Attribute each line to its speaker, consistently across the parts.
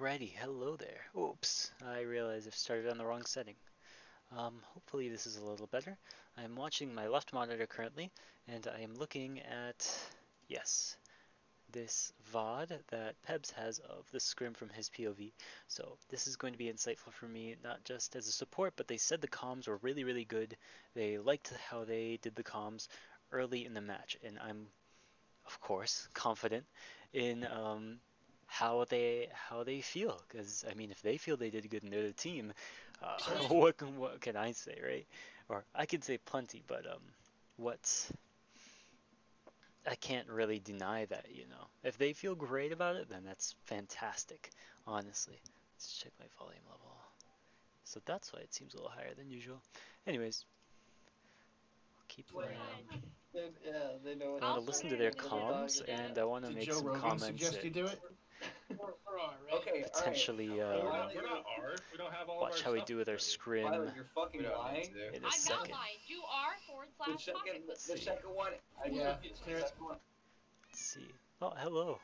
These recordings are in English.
Speaker 1: Alrighty, hello there. Oops, I realized I've started on the wrong setting. Hopefully this is a little better. I'm watching my left monitor currently, and I am looking at, yes, this VOD that Pebs has of the scrim from his POV. So this is going to be insightful for me, not just as a support, but they said the comms were really, really good. They liked how they did the comms early in the match, and I'm, of course, confident in how they feel. Because I mean, if they feel they did good and they're the team, what can I say, right? Or I could say plenty, but what I can't really deny that, if they feel great about it, then that's fantastic. Honestly, let's check my volume level. So that's why it seems a little higher than usual. Anyways, I'll keep my
Speaker 2: They know
Speaker 1: I want to
Speaker 2: it's
Speaker 1: listen to their
Speaker 2: little dog.
Speaker 1: comms, and I want to
Speaker 3: Did
Speaker 1: make
Speaker 3: Joe
Speaker 1: some
Speaker 3: Rogan
Speaker 1: comments
Speaker 3: suggest you
Speaker 1: and
Speaker 3: do it?
Speaker 2: We're all right. Okay,
Speaker 1: potentially
Speaker 2: all right.
Speaker 4: We're
Speaker 2: Why
Speaker 4: not,
Speaker 2: don't
Speaker 4: we're
Speaker 2: you-
Speaker 4: not R. We don't have all of
Speaker 1: watch
Speaker 4: our
Speaker 1: how we
Speaker 4: stuff
Speaker 1: do with our
Speaker 4: ready.
Speaker 1: scrim
Speaker 2: Tyler, you're fucking
Speaker 4: We don't need
Speaker 2: lying.
Speaker 4: to.
Speaker 1: in a
Speaker 5: I'm
Speaker 1: second.
Speaker 5: not lying. You are /
Speaker 2: The second,
Speaker 5: pocket.
Speaker 2: the
Speaker 1: see.
Speaker 2: second one.
Speaker 3: Yeah.
Speaker 2: The second one.
Speaker 1: Let's see. Oh, hello.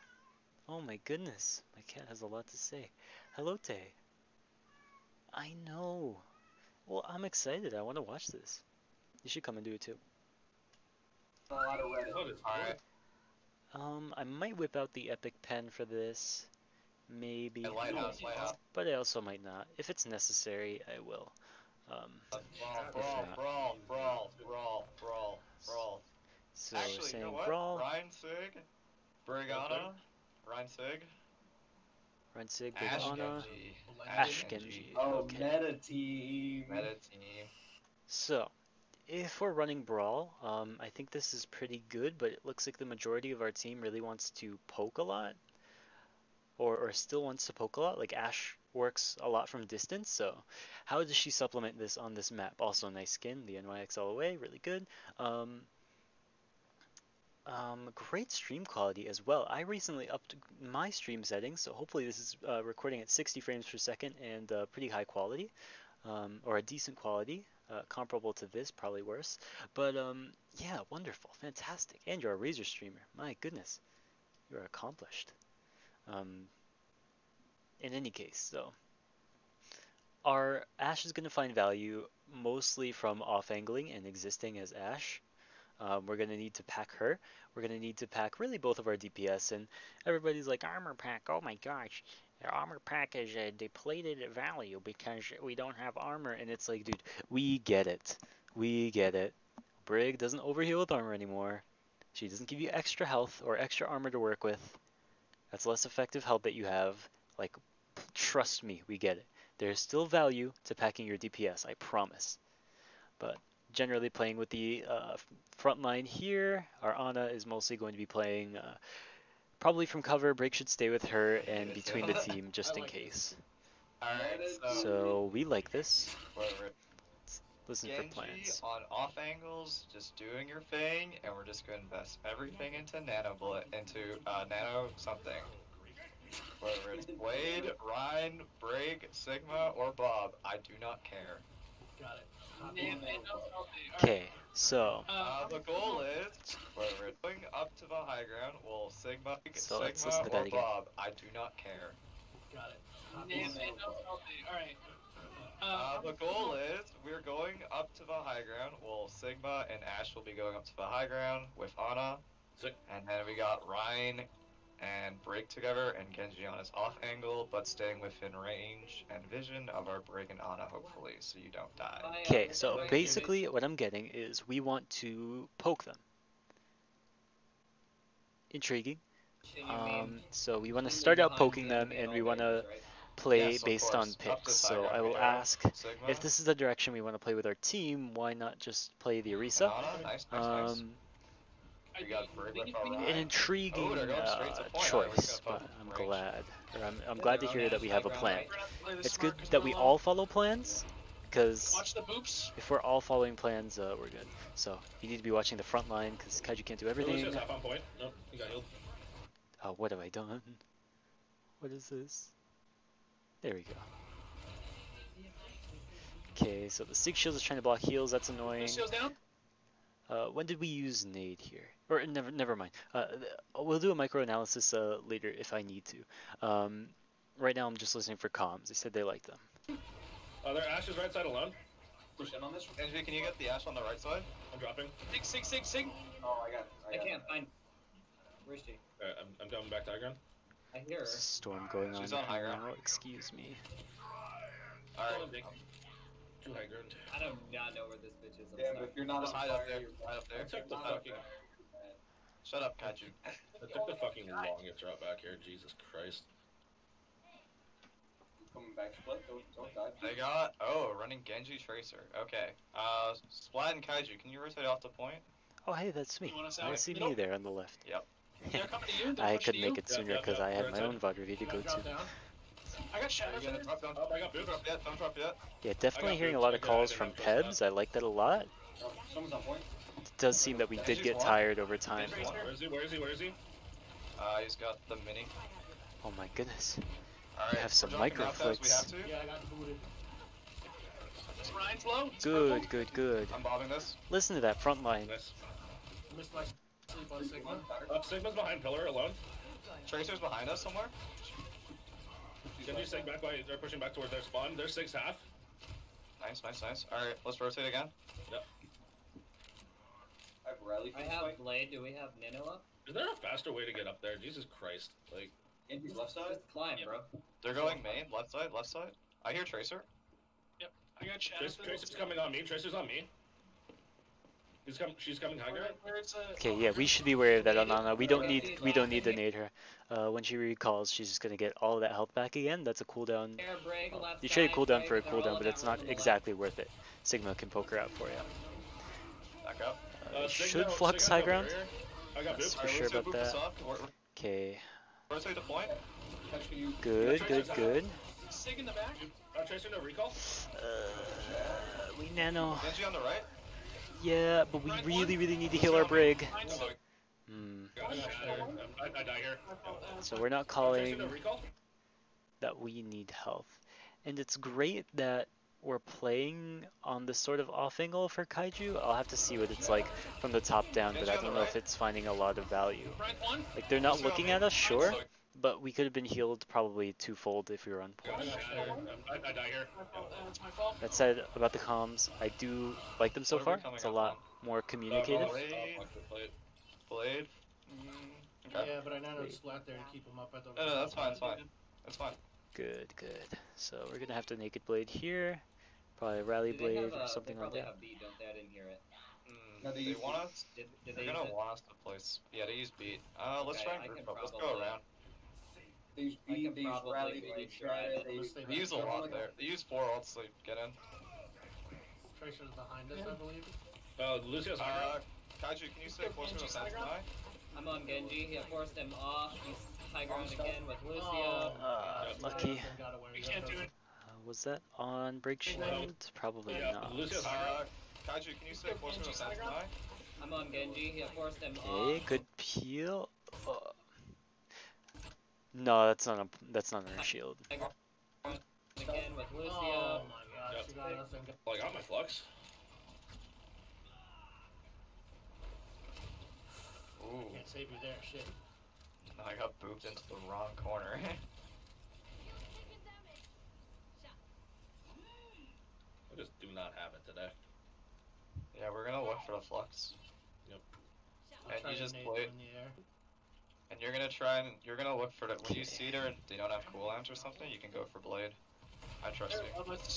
Speaker 1: Oh my goodness. My cat has a lot to say. Hello, Tay. I know. Well, I'm excited. I want to watch this. You should come and do it too.
Speaker 2: A lot of Reddit.
Speaker 4: What is
Speaker 2: Alright.
Speaker 1: I might whip out the epic pen for this. Maybe.
Speaker 2: Lighthouse.
Speaker 1: But I also might not. If it's necessary, I will.
Speaker 2: Brawl.
Speaker 1: So
Speaker 6: Actually,
Speaker 1: saying
Speaker 6: you know what?
Speaker 1: brawl.
Speaker 6: Ryan Sig, Brigana, Ryan Sig,
Speaker 1: Run Sig, Big
Speaker 6: Ash
Speaker 1: Anna,
Speaker 6: Genji,
Speaker 1: Ash Genji.
Speaker 2: Oh,
Speaker 1: Okay.
Speaker 2: meta team.
Speaker 6: Meta team.
Speaker 1: So, if we're running Brawl, I think this is pretty good, but it looks like the majority of our team really wants to poke a lot. Or still wants to poke a lot. Like Ash works a lot from distance, so how does she supplement this on this map? Also, nice skin, the NYXL away, really good. Great stream quality as well. I recently upped my stream settings, so hopefully this is recording at 60 frames per second and pretty high quality, or a decent quality, comparable to this, probably worse. But yeah, wonderful, fantastic. And you're a Razor streamer. My goodness, you're accomplished. In any case, though, our Ash is going to find value mostly from off-angling and existing as Ash. We're going to need to pack her. We're going to need to pack really both of our DPS, and everybody's like, armor pack, oh my gosh. The armor pack is a depleted value because we don't have armor, and it's like, dude, we get it. We get it. Brig doesn't overheal with armor anymore. She doesn't give you extra health or extra armor to work with. That's less effective help that you have. Like, trust me, we get it. There's still value to packing your DPS, I promise. But generally playing with the front line here, our Ana is mostly going to be playing probably from cover. Brig should stay with her and between the team just in case.
Speaker 6: Alright,
Speaker 1: So we like this.
Speaker 6: whatever.
Speaker 1: Listen for
Speaker 6: Genji
Speaker 1: plans.
Speaker 6: on off angles, just doing your thing, and we're just going to invest everything into nano something. Whether it's Blade, Ryan, Brig, Sigma, or Bob, I do not care.
Speaker 2: Got it.
Speaker 1: Okay, so
Speaker 6: The goal is, whether it's going up to the high ground, well, Sigma,
Speaker 1: So let's listen
Speaker 6: Sigma,
Speaker 1: to that
Speaker 6: or
Speaker 1: again.
Speaker 6: Bob, I do not care.
Speaker 2: Got it.
Speaker 7: Alright.
Speaker 6: The goal is, we're going up to the high ground. Well, Sigma and Ash will be going up to the high ground with Ana.
Speaker 3: Sick.
Speaker 6: And then we got Ryan and Break together, and Genji on his off angle, but staying within range and vision of our Break and Ana, hopefully, so you don't die.
Speaker 1: okay, so basically what I'm getting is we want to poke them. Intriguing. So we want to start out poking them, and we want to play
Speaker 6: Yes, of
Speaker 1: based on
Speaker 6: course. Up
Speaker 1: picks.
Speaker 6: this high
Speaker 1: So
Speaker 6: ground
Speaker 1: I
Speaker 6: we
Speaker 1: will
Speaker 6: go.
Speaker 1: ask
Speaker 6: Sigma,
Speaker 1: if this is the direction we want to play with our team. Why not just play the
Speaker 6: and
Speaker 1: Orisa?
Speaker 6: Ana, nice. We got Break with our
Speaker 1: An
Speaker 6: Ryan.
Speaker 1: intriguing
Speaker 6: Oh, they're going straight to point.
Speaker 1: choice,
Speaker 6: Oh,
Speaker 1: but
Speaker 6: we're
Speaker 1: I'm
Speaker 6: gonna poke
Speaker 1: glad. Or I'm glad to hear that we have a plan.
Speaker 7: Play
Speaker 1: It's
Speaker 7: smart
Speaker 1: good
Speaker 7: 'cause
Speaker 1: that
Speaker 7: we're
Speaker 1: we
Speaker 7: low.
Speaker 1: all follow plans, because
Speaker 7: Watch the boops.
Speaker 1: if we're all following plans, we're good. So you need to be watching the front line, because Kaiju can't do everything.
Speaker 3: Lucius half on point. Nope, he got healed.
Speaker 1: What have I done? What is this? There we go. Okay, so the Sig Shield is trying to block heals, that's annoying.
Speaker 7: Lucio's down.
Speaker 1: When did we use Nade here? Or never mind. We'll do a micro analysis later if I need to. Right now I'm just listening for comms. They said they like them.
Speaker 3: Their Ash is right side alone.
Speaker 2: Push in on this.
Speaker 6: Genji, can you get the Ash on the right side?
Speaker 3: I'm dropping.
Speaker 7: Sig.
Speaker 2: Oh, I
Speaker 4: can't find. Where is she?
Speaker 3: Alright, I'm coming back to high ground.
Speaker 4: I hear her.
Speaker 1: Storm going on
Speaker 6: She's on high
Speaker 1: right
Speaker 6: ground.
Speaker 1: now. Excuse me.
Speaker 6: Alright.
Speaker 3: Too high ground.
Speaker 4: I do not know where this bitch is. I'm
Speaker 2: Yeah,
Speaker 4: sorry.
Speaker 2: but if you're not
Speaker 6: Just
Speaker 2: on
Speaker 6: hide
Speaker 2: fire,
Speaker 6: up there.
Speaker 2: you're
Speaker 6: Hide up there.
Speaker 3: That took the
Speaker 4: Not
Speaker 3: fucking.
Speaker 6: Shut up, Kaiju.
Speaker 3: That took the fucking longest drop back here. Jesus Christ.
Speaker 2: coming back. Split. Don't die.
Speaker 6: They got running Genji Tracer. Okay. Splat and Kaiju, can you rotate off the point?
Speaker 1: Oh, hey, that's me.
Speaker 7: You want us
Speaker 1: I
Speaker 7: out?
Speaker 1: see
Speaker 7: Middle?
Speaker 1: me there on the left.
Speaker 7: They're coming to you. They're
Speaker 1: I
Speaker 7: pushing
Speaker 1: could
Speaker 7: to
Speaker 1: make
Speaker 7: you.
Speaker 1: it sooner because I had my own VOD review to go to.
Speaker 7: Drop down. I got shadow.
Speaker 6: Are you gonna drop down?
Speaker 3: Oh, I got
Speaker 6: Don't
Speaker 3: boots.
Speaker 6: drop yet. Don't drop yet.
Speaker 1: Yeah, definitely
Speaker 3: got
Speaker 1: hearing a
Speaker 3: boots.
Speaker 1: lot of
Speaker 3: I
Speaker 1: calls
Speaker 3: didn't
Speaker 1: from
Speaker 3: have first
Speaker 1: Pebs. I like that a lot.
Speaker 2: Oh, someone's on point.
Speaker 1: It does seem that we did get tired over time.
Speaker 3: Where is he? Where is he? Where is he?
Speaker 6: He's got the mini.
Speaker 1: Oh my goodness.
Speaker 6: Alright.
Speaker 1: have some
Speaker 6: we're dropping
Speaker 1: micro
Speaker 6: out there as we
Speaker 1: flicks.
Speaker 6: have to.
Speaker 7: Yeah, I got booted. Is Ryan's low? It's
Speaker 1: Good,
Speaker 7: purple.
Speaker 1: good.
Speaker 6: I'm bobbing this.
Speaker 1: Listen to that front line.
Speaker 3: Nice.
Speaker 7: Missed my sleep on Sigma.
Speaker 3: Sigma's behind pillar alone.
Speaker 6: Tracer's behind us somewhere.
Speaker 3: Genji Sig back by. They're pushing back towards their spawn. They're 6 half.
Speaker 6: Nice. Alright, let's rotate again.
Speaker 2: I have rally.
Speaker 4: I have Blade. Do we have Nano up?
Speaker 3: Is there a faster way to get up there? Jesus Christ. Like,
Speaker 2: Genji's left side.
Speaker 4: Just climb, bro.
Speaker 6: They're going main, left side. I hear Tracer.
Speaker 7: I got shadow.
Speaker 3: Tracer's coming on me. Tracer's on me. She's coming high ground.
Speaker 1: Okay, yeah, we should be aware of that, Onana. We don't need to nade her. When she recalls, she's just gonna get all of that health back again. That's a cooldown.
Speaker 4: Air break, left
Speaker 1: You trade
Speaker 4: side,
Speaker 1: cooldown
Speaker 4: break,
Speaker 1: for a
Speaker 4: they're all
Speaker 1: cooldown,
Speaker 4: in
Speaker 1: but
Speaker 4: that
Speaker 1: it's not
Speaker 4: room on the
Speaker 1: exactly worth it. Sigma can poke her out for you.
Speaker 6: Back up.
Speaker 1: Should flux high ground?
Speaker 3: I got boots.
Speaker 1: For sure
Speaker 6: let's go
Speaker 1: about
Speaker 6: boot this
Speaker 1: that.
Speaker 6: up.
Speaker 1: Okay,
Speaker 6: Rotate the point.
Speaker 1: good.
Speaker 7: Sig in the back.
Speaker 3: Tracer, no recall.
Speaker 1: We nano.
Speaker 6: Genji on the right.
Speaker 1: Yeah, but we
Speaker 7: Right
Speaker 1: really
Speaker 7: one.
Speaker 1: need to heal our brig.
Speaker 7: Mine's
Speaker 1: Hmm.
Speaker 3: I die here.
Speaker 1: So we're not
Speaker 3: Tracer,
Speaker 1: calling
Speaker 3: no recall.
Speaker 1: that we need health. And it's great that we're playing on this sort of off angle for Kaiju. I'll have to see what it's like from the top down, but I don't know if it's finding a lot of value.
Speaker 7: Right one.
Speaker 1: Like, they're not looking at us, sure, but we could have been healed probably twofold if we were on point.
Speaker 3: I die here.
Speaker 7: That's my fault.
Speaker 1: That said, about the comms, I do like them so
Speaker 6: What are we
Speaker 1: far.
Speaker 6: coming
Speaker 1: It's a
Speaker 6: up
Speaker 1: lot
Speaker 6: on?
Speaker 1: more communicated.
Speaker 6: Blade. Okay.
Speaker 7: Yeah, but I nanoed Splat there to keep him up at the.
Speaker 6: No, that's fine. That's fine.
Speaker 1: Good. So we're gonna have to Naked Blade here. Probably a Rally
Speaker 4: Do they
Speaker 1: Blade
Speaker 4: have,
Speaker 1: or something
Speaker 4: they
Speaker 1: like
Speaker 4: probably
Speaker 1: that.
Speaker 4: have beat, don't they? I didn't hear it.
Speaker 2: No, they
Speaker 6: They
Speaker 2: use
Speaker 6: want us.
Speaker 4: Did
Speaker 6: They're
Speaker 4: they use
Speaker 6: gonna
Speaker 4: it?
Speaker 6: want us to place. Yeah, they use beat. Let's
Speaker 4: Okay,
Speaker 6: try
Speaker 4: I
Speaker 6: and
Speaker 4: can
Speaker 6: group up. Let's go
Speaker 4: probably-
Speaker 6: around.
Speaker 2: They use
Speaker 4: I
Speaker 2: B,
Speaker 4: can
Speaker 2: they use
Speaker 4: probably
Speaker 2: rally, they
Speaker 4: like
Speaker 2: use
Speaker 4: try
Speaker 2: shatter,
Speaker 4: to-
Speaker 2: they use...
Speaker 6: They use a lot there. They use 4 ults to get in.
Speaker 7: Tracer's behind us, I believe.
Speaker 3: Lucio's high ground.
Speaker 6: Kaiju, can you stay closer to
Speaker 7: Genji's
Speaker 6: the
Speaker 7: high
Speaker 6: center
Speaker 7: ground?
Speaker 4: I'm on Genji. He forced him off. He's high ground again with Lucio.
Speaker 1: Lucky.
Speaker 7: We can't do it.
Speaker 1: Was that on break shield? Probably
Speaker 3: Yeah,
Speaker 1: not.
Speaker 3: Lucio's high ground.
Speaker 6: Kaiju, can you stay closer to the center?
Speaker 4: I'm on Genji. He forced him
Speaker 1: Okay,
Speaker 4: off.
Speaker 1: good peel. No, that's not on our shield.
Speaker 4: Again with Lucio.
Speaker 7: Oh my gosh, you got us and got.
Speaker 3: Well, I got my flux.
Speaker 6: Ooh,
Speaker 7: Can't save you there, shit.
Speaker 6: I got booped into the wrong corner.
Speaker 3: I just do not have it today.
Speaker 6: Yeah, we're gonna look for the flux.
Speaker 7: I'll
Speaker 6: And
Speaker 7: try
Speaker 6: you
Speaker 7: to
Speaker 6: just
Speaker 7: nade
Speaker 6: play-
Speaker 7: them in the air.
Speaker 6: And you're gonna look for the, when you see there and they don't have cooldowns or something, you can go for blade. I trust you.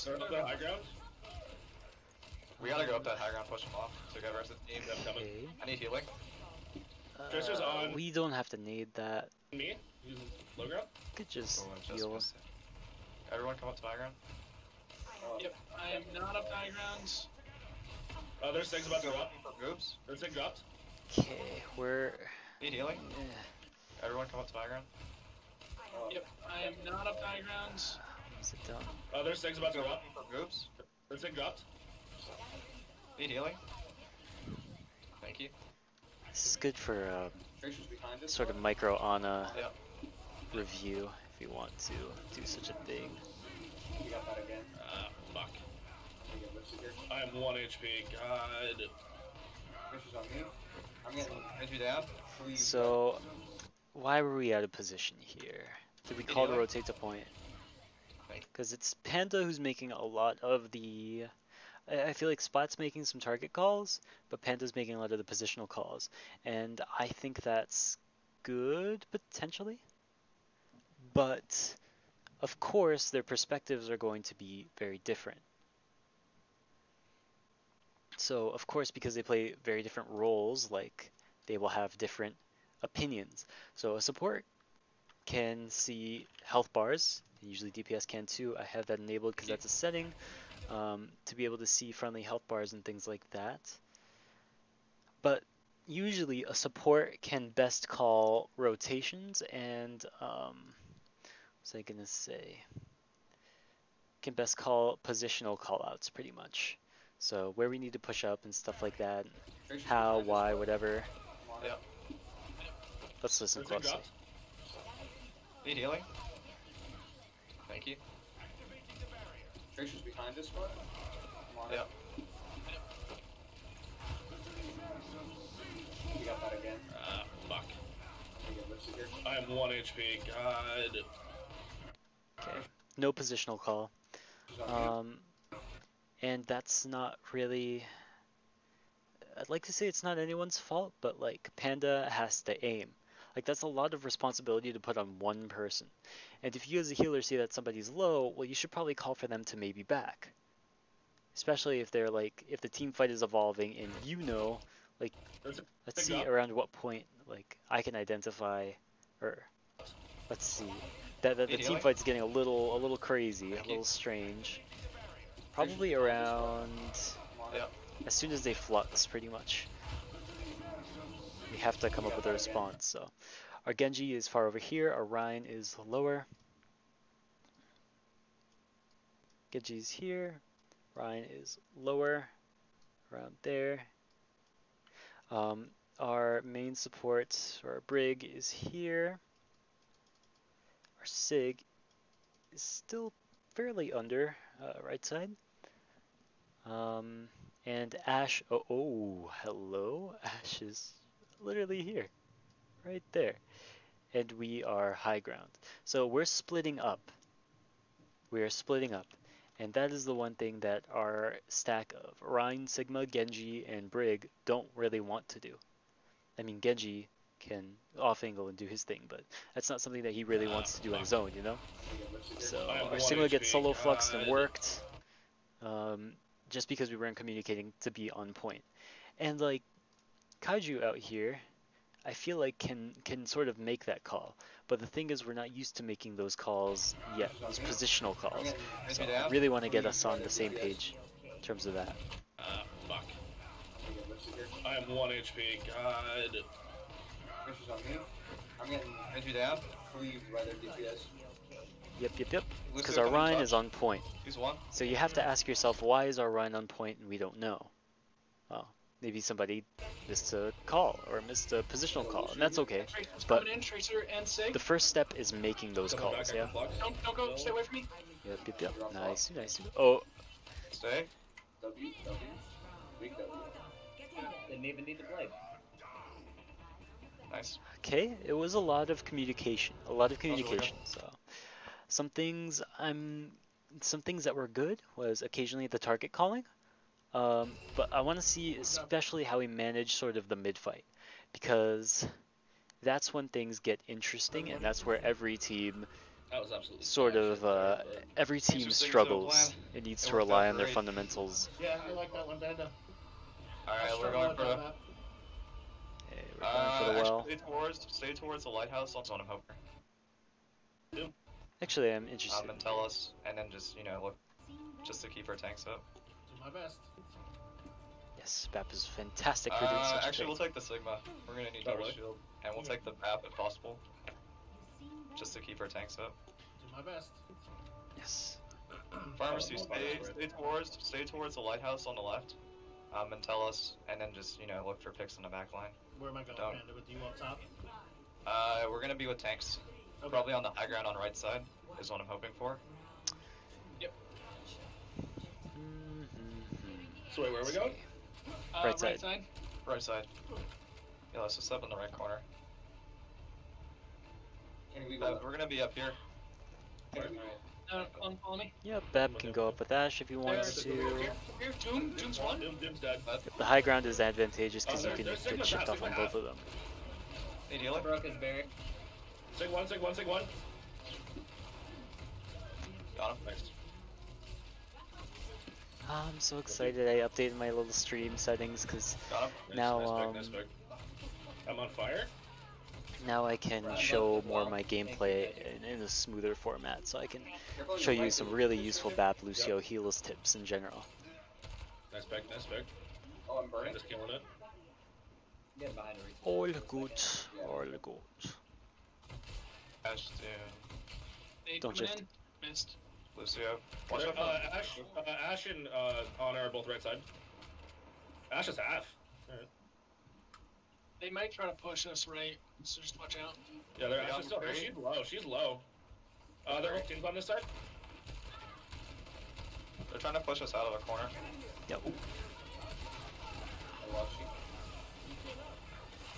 Speaker 3: They're up the high ground.
Speaker 6: We gotta go up that high ground, push them off to get rest of the team.
Speaker 3: Yep, coming.
Speaker 1: Okay.
Speaker 6: I need healing.
Speaker 3: Tracer's on.
Speaker 1: We don't have to need that.
Speaker 3: Me? Using low ground.
Speaker 1: Could just
Speaker 6: Oh, and just
Speaker 1: heal.
Speaker 6: missed it. Everyone come up to high ground.
Speaker 7: Yep, I am not up high ground.
Speaker 3: Their Sig's about to drop.
Speaker 6: For goops.
Speaker 3: Their Sig dropped.
Speaker 1: Okay, we're.
Speaker 6: Need healing.
Speaker 1: eh,
Speaker 6: Everyone come up to high ground.
Speaker 7: Yep, I am not up high ground.
Speaker 1: Is it done?
Speaker 3: Their Sig's about to drop.
Speaker 6: For goops.
Speaker 3: Their Sig dropped.
Speaker 6: Need healing. Thank you.
Speaker 1: This is good for
Speaker 2: Tracer's behind us.
Speaker 1: sort of micro Ana
Speaker 6: Yep.
Speaker 1: review if you want to do such a thing.
Speaker 2: We got that again.
Speaker 3: Fuck.
Speaker 2: We get lipstick here.
Speaker 3: I am 1 HP. God.
Speaker 2: Tracer's on me. I'm getting
Speaker 6: Genji down.
Speaker 2: please.
Speaker 1: So, why were we out of position here? Did we call to
Speaker 6: Healing.
Speaker 1: rotate to point? Because it's Panda who's making a lot of the. I feel like Splat's making some target calls, but Panda's making a lot of the positional calls, and I think that's good potentially. But of course, their perspectives are going to be very different. So, of course, because they play very different roles, like they will have different opinions. So, a support can see health bars, and usually DPS can too. I have that enabled because that's a setting to be able to see friendly health bars and things like that. But usually, a support can best call rotations and what was I gonna say? Can best call positional callouts pretty much. So where we need to push up and stuff like that,
Speaker 2: Tracer's
Speaker 1: how,
Speaker 2: behind us,
Speaker 1: why,
Speaker 2: but
Speaker 1: whatever.
Speaker 2: I'm on
Speaker 6: Yep.
Speaker 2: it.
Speaker 1: Let's listen
Speaker 3: There's a
Speaker 1: closely.
Speaker 3: dropped.
Speaker 6: Need healing. Thank you.
Speaker 2: Tracer's behind us, but I'm on
Speaker 6: Yep.
Speaker 2: it. We got that again.
Speaker 3: Fuck.
Speaker 2: We get lipstick here.
Speaker 3: I am 1 HP. God.
Speaker 1: Okay, no positional call.
Speaker 2: Tracer's on mute.
Speaker 1: And that's not really. I'd like to say it's not anyone's fault, but like Panda has to aim. Like that's a lot of responsibility to put on one person. And if you as a healer see that somebody's low, well, you should probably call for them to maybe back. Especially if they're like, if the team fight is evolving and you know, like,
Speaker 3: There's a
Speaker 1: let's
Speaker 3: big
Speaker 1: see
Speaker 3: drop.
Speaker 1: around what point, like, I can identify, or let's see, that the
Speaker 6: Need
Speaker 1: team
Speaker 6: healing?
Speaker 1: fight's getting a little crazy,
Speaker 6: Thank
Speaker 1: a
Speaker 6: you.
Speaker 1: little strange. Probably around
Speaker 2: I'm on it.
Speaker 6: Yep.
Speaker 1: as soon as they flux, pretty much. We have to come up with a response. So our Genji is far over here, our Ryan is lower. Genji's here, Ryan is lower, around there. Our main support, or our Brig, is here. Our Sig is still fairly under, right side. And Ash, oh, hello, Ash is literally here, right there. And we are high ground. So we're splitting up. We are splitting up. And that is the one thing that our stack of Rhine, Sigma, Genji, and Brig don't really want to do. I mean, Genji can off angle and do his thing, but that's not something that he really wants to do on his own, you know?
Speaker 2: We get lipstick here.
Speaker 1: So
Speaker 3: I am
Speaker 1: our
Speaker 3: 1
Speaker 1: Sigma gets
Speaker 3: HP,
Speaker 1: solo fluxed and
Speaker 3: God.
Speaker 1: worked, just because we weren't communicating to be on point. And like Kaiju out here, I feel like can sort of make that call. But the thing is, we're not used to making those calls yet, those positional calls. So I really want to get us on the same page in terms of that.
Speaker 3: Fuck.
Speaker 2: We get lipstick here.
Speaker 3: I am 1 HP. God.
Speaker 2: Tracer's on mute. I'm getting
Speaker 6: Need you down.
Speaker 2: cleaved by their DPS.
Speaker 1: Yep. Because
Speaker 6: Lucio,
Speaker 1: our
Speaker 6: can you
Speaker 1: Rhine
Speaker 6: touch?
Speaker 1: is on point.
Speaker 6: He's one.
Speaker 1: So you have to ask yourself, why is our Rhine on point and we don't know? Well, maybe somebody missed a call or missed a positional call, and that's okay.
Speaker 7: Tracer's
Speaker 1: But
Speaker 7: coming in, Tracer and Sig.
Speaker 1: the first step is making those
Speaker 3: Coming
Speaker 1: calls,
Speaker 3: back, I
Speaker 1: yeah?
Speaker 3: can flux.
Speaker 7: Don't go, stay away from me.
Speaker 1: Yep. Nice. Oh,
Speaker 6: Stay.
Speaker 2: W. Weak W.
Speaker 4: Didn't even need the blade.
Speaker 6: Nice.
Speaker 1: okay. It was a lot of communication. So some things that were good was occasionally the target calling. But I want to see especially how we manage sort of the mid fight, because that's when things get interesting, and that's where every team
Speaker 3: That was absolutely
Speaker 1: sort
Speaker 3: trash.
Speaker 1: of every
Speaker 6: Thanks
Speaker 1: team
Speaker 6: for sticking to the
Speaker 1: struggles.
Speaker 6: plan.
Speaker 1: It needs
Speaker 6: It
Speaker 1: to
Speaker 6: worked
Speaker 1: rely
Speaker 6: out
Speaker 1: on their
Speaker 6: great.
Speaker 1: fundamentals.
Speaker 8: Yeah, I like that one, Panda.
Speaker 6: Alright,
Speaker 8: I'll
Speaker 6: we're
Speaker 8: start
Speaker 6: going
Speaker 8: with
Speaker 6: for
Speaker 8: that
Speaker 6: the.
Speaker 8: map.
Speaker 1: Okay, we're going for the well.
Speaker 6: Actually, stay towards the lighthouse. That's what I'm hoping.
Speaker 1: Actually, I'm interested.
Speaker 6: And tell us, and then just look, just to keep our tanks up.
Speaker 8: Do my best.
Speaker 1: Yes, BAP is fantastic for doing such a
Speaker 6: Actually,
Speaker 1: thing.
Speaker 6: we'll take the Sigma. We're gonna need double
Speaker 3: really?
Speaker 6: shield, and we'll take the BAP if possible, just to keep our tanks up.
Speaker 8: Do my best.
Speaker 1: Yes.
Speaker 6: Pharmacy,
Speaker 3: Oh,
Speaker 6: stay towards the lighthouse on the left, and tell us, and then just look for picks in the back line.
Speaker 8: Where am I going,
Speaker 6: Don't.
Speaker 8: Panda? With you up top?
Speaker 6: We're gonna be with tanks,
Speaker 8: Okay.
Speaker 6: probably on the high ground on right side, is what I'm hoping for.
Speaker 3: So wait, where are we going?
Speaker 1: Right side.
Speaker 6: Right side. Yeah, let's just step in the right corner.
Speaker 2: Can we go?
Speaker 6: We're gonna be up here.
Speaker 4: Follow me.
Speaker 1: Yeah, Beb can go up with Ash if he wants
Speaker 3: Here,
Speaker 1: to.
Speaker 7: Here, Doom's one.
Speaker 3: Doom's dead.
Speaker 1: The high ground is advantageous because you can
Speaker 3: There's
Speaker 1: get
Speaker 3: Sigma
Speaker 1: shift
Speaker 3: half,
Speaker 1: off on
Speaker 3: Sigma
Speaker 1: both of them.
Speaker 6: Need
Speaker 4: I
Speaker 6: healer?
Speaker 4: broke his barrier.
Speaker 3: Sig one.
Speaker 6: Got him.
Speaker 3: Nice.
Speaker 1: I'm so excited I updated my little stream settings because
Speaker 6: Got him.
Speaker 3: Nice,
Speaker 1: now
Speaker 3: nice pick. I'm on fire.
Speaker 1: now I can show more of my gameplay in a smoother format, so I can show you some really useful BAP Lucio healers tips in general.
Speaker 3: Nice pick.
Speaker 2: Oh, I'm burning.
Speaker 3: Just killing it.
Speaker 4: Get behind her.
Speaker 1: All good, all good.
Speaker 6: Ash to
Speaker 7: Nade
Speaker 1: Don't
Speaker 7: coming
Speaker 1: shift.
Speaker 7: in. Missed.
Speaker 6: Lucio. Watch out.
Speaker 3: Ash and Honor are both right side. Ash is half. Alright.
Speaker 7: They might try to push us right, so just watch out.
Speaker 3: Yeah, they're
Speaker 6: Yeah,
Speaker 3: actually still.
Speaker 6: great.
Speaker 3: She's low. There are teams on this side.
Speaker 6: They're trying to push us out of the corner.
Speaker 1: Yep.
Speaker 2: I lost you.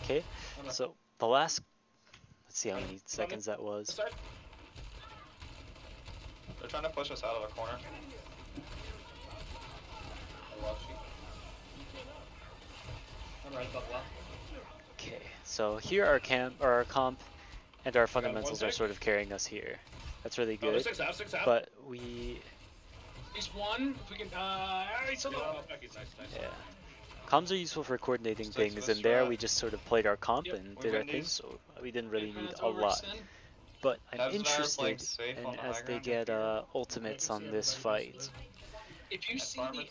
Speaker 1: Okay, so the last, let's see how many seconds that
Speaker 3: This
Speaker 1: was.
Speaker 3: side.
Speaker 6: They're trying to push us out of the corner.
Speaker 2: I lost you.
Speaker 4: I'm right above well.
Speaker 1: Okay, so here our comp and our fundamentals are
Speaker 3: sec.
Speaker 1: sort of carrying us here. That's really
Speaker 3: Oh, there's
Speaker 1: good.
Speaker 3: six half.
Speaker 1: But we,
Speaker 7: He's one. If we can. He's so low.
Speaker 3: Oh, Becky's nice.
Speaker 1: yeah. Comms are useful for coordinating
Speaker 6: Six
Speaker 1: things,
Speaker 6: of us
Speaker 1: and there
Speaker 6: try.
Speaker 1: we just sort of played our comp
Speaker 7: Yep,
Speaker 1: and
Speaker 6: we're
Speaker 1: did our
Speaker 6: gonna
Speaker 1: thing,
Speaker 6: need-
Speaker 1: so we didn't really need
Speaker 7: It's
Speaker 1: a
Speaker 7: over,
Speaker 1: lot.
Speaker 7: Sin.
Speaker 1: But I'm
Speaker 6: Evs and I are playing
Speaker 1: interested
Speaker 6: safe
Speaker 1: in
Speaker 6: on the
Speaker 1: as
Speaker 6: high
Speaker 1: they
Speaker 6: ground.
Speaker 1: get ultimates on this fight.
Speaker 7: If you see
Speaker 6: Pharmacy.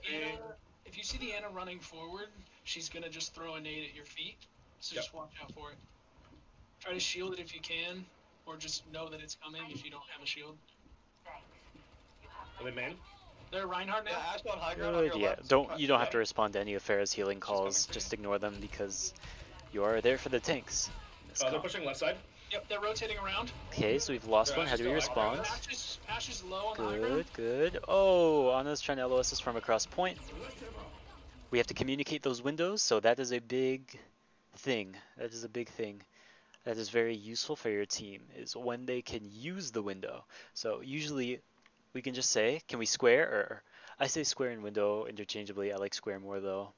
Speaker 7: the Anna running forward, she's gonna just throw a nade at your feet. So
Speaker 3: Yep.
Speaker 7: just watch out for it. Try to shield it if you can, or just know that it's coming if you don't have a shield.
Speaker 3: Are they main?
Speaker 7: They're Reinhardt
Speaker 6: Yeah,
Speaker 7: now.
Speaker 6: Ash on high ground on
Speaker 1: Good,
Speaker 6: your
Speaker 1: yeah.
Speaker 6: left.
Speaker 1: You don't have to
Speaker 6: Yeah.
Speaker 1: respond to any of Farah's healing calls.
Speaker 6: coming for
Speaker 1: Just
Speaker 6: you.
Speaker 1: ignore them because you are there for the tanks. in this
Speaker 3: They're
Speaker 1: comp.
Speaker 3: pushing left side.
Speaker 7: Yep, they're rotating around.
Speaker 1: Okay, so we've lost
Speaker 3: Yeah,
Speaker 1: one. How do we
Speaker 3: Ash's still
Speaker 1: respond?
Speaker 7: Ash is low on the high ground.
Speaker 1: Good. Oh, Anna's trying to LOS us from across point. We have to communicate those windows, so that is a big thing. That is a big thing. That is very useful for your team, is when they can use the window. So usually we can just say, can we square? Or I say square and window interchangeably. I like square more though.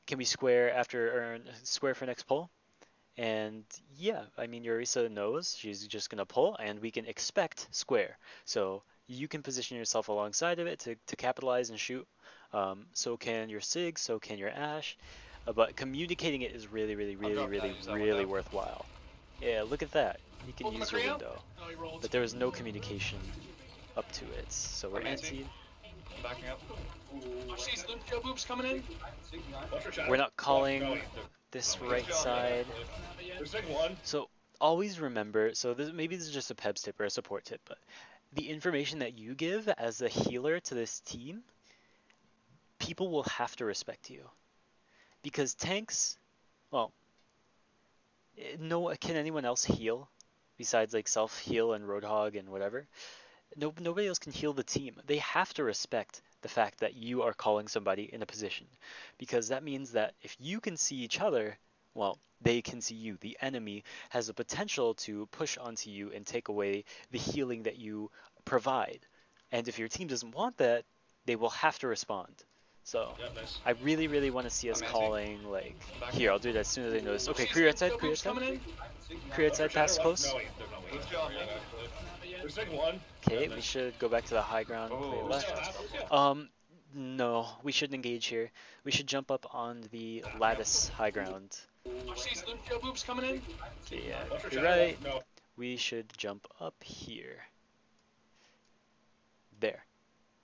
Speaker 1: Can we square after, or square for next pull? And yeah, I mean, Yorisa knows she's just gonna pull, and we can expect square. So you can position yourself alongside of it to capitalize and shoot. So can your Sig, so can your Ash. But communicating it is really, really, really,
Speaker 6: dropping
Speaker 1: really,
Speaker 6: that, use that
Speaker 1: really
Speaker 6: window.
Speaker 1: worthwhile. Yeah, look at that. You can
Speaker 7: Hold
Speaker 1: use your
Speaker 7: McCree out?
Speaker 1: window.
Speaker 7: Oh, he rolled.
Speaker 1: But there was no communication up to it. So we're
Speaker 6: Amazing.
Speaker 1: anti.
Speaker 6: Backing up.
Speaker 7: Watch these Lucio boobs coming in.
Speaker 3: Watch your shadow.
Speaker 1: We're not calling
Speaker 3: No,
Speaker 1: this
Speaker 3: no,
Speaker 1: right
Speaker 3: no,
Speaker 1: side.
Speaker 7: But yeah.
Speaker 3: There's Sig one.
Speaker 1: So always remember, so maybe this is just a PEBS tip or a support tip, but the information that you give as a healer to this team, people will have to respect you. Because tanks, well, can anyone else heal besides like self-heal and Roadhog and whatever? Nobody else can heal the team. They have to respect the fact that you are calling somebody in a position, because that means that if you can see each other, well, they can see you. The enemy has the potential to push onto you and take away the healing that you provide. And if your team doesn't want that, they will have to respond. So
Speaker 3: Yeah, nice.
Speaker 1: I really, really want to see us
Speaker 6: Amazing.
Speaker 1: calling, like,
Speaker 6: Back
Speaker 1: here,
Speaker 6: up.
Speaker 1: I'll do that as soon as I notice. Okay,
Speaker 7: These
Speaker 1: career outside,
Speaker 7: Lucio
Speaker 1: career
Speaker 7: boobs coming
Speaker 1: outside.
Speaker 7: in.
Speaker 1: Career
Speaker 3: Watch your
Speaker 1: outside, pass
Speaker 3: shadow
Speaker 1: close.
Speaker 3: left. No, there's no way.
Speaker 6: Let's go.
Speaker 3: Yeah, actually.
Speaker 7: But yeah.
Speaker 3: There's Sig one.
Speaker 1: Okay,
Speaker 3: Yeah,
Speaker 1: we
Speaker 3: nice.
Speaker 1: should go back to the high ground and play
Speaker 6: Oh.
Speaker 1: left.
Speaker 3: Lucio half, Lucio.
Speaker 1: No, we shouldn't engage here. We should jump up on the lattice high ground.
Speaker 7: Watch these Lucio boobs coming in.
Speaker 1: Okay, yeah,
Speaker 3: Watch your
Speaker 1: you're
Speaker 3: shadow
Speaker 1: right.
Speaker 3: left. No.
Speaker 1: We should jump up here. There.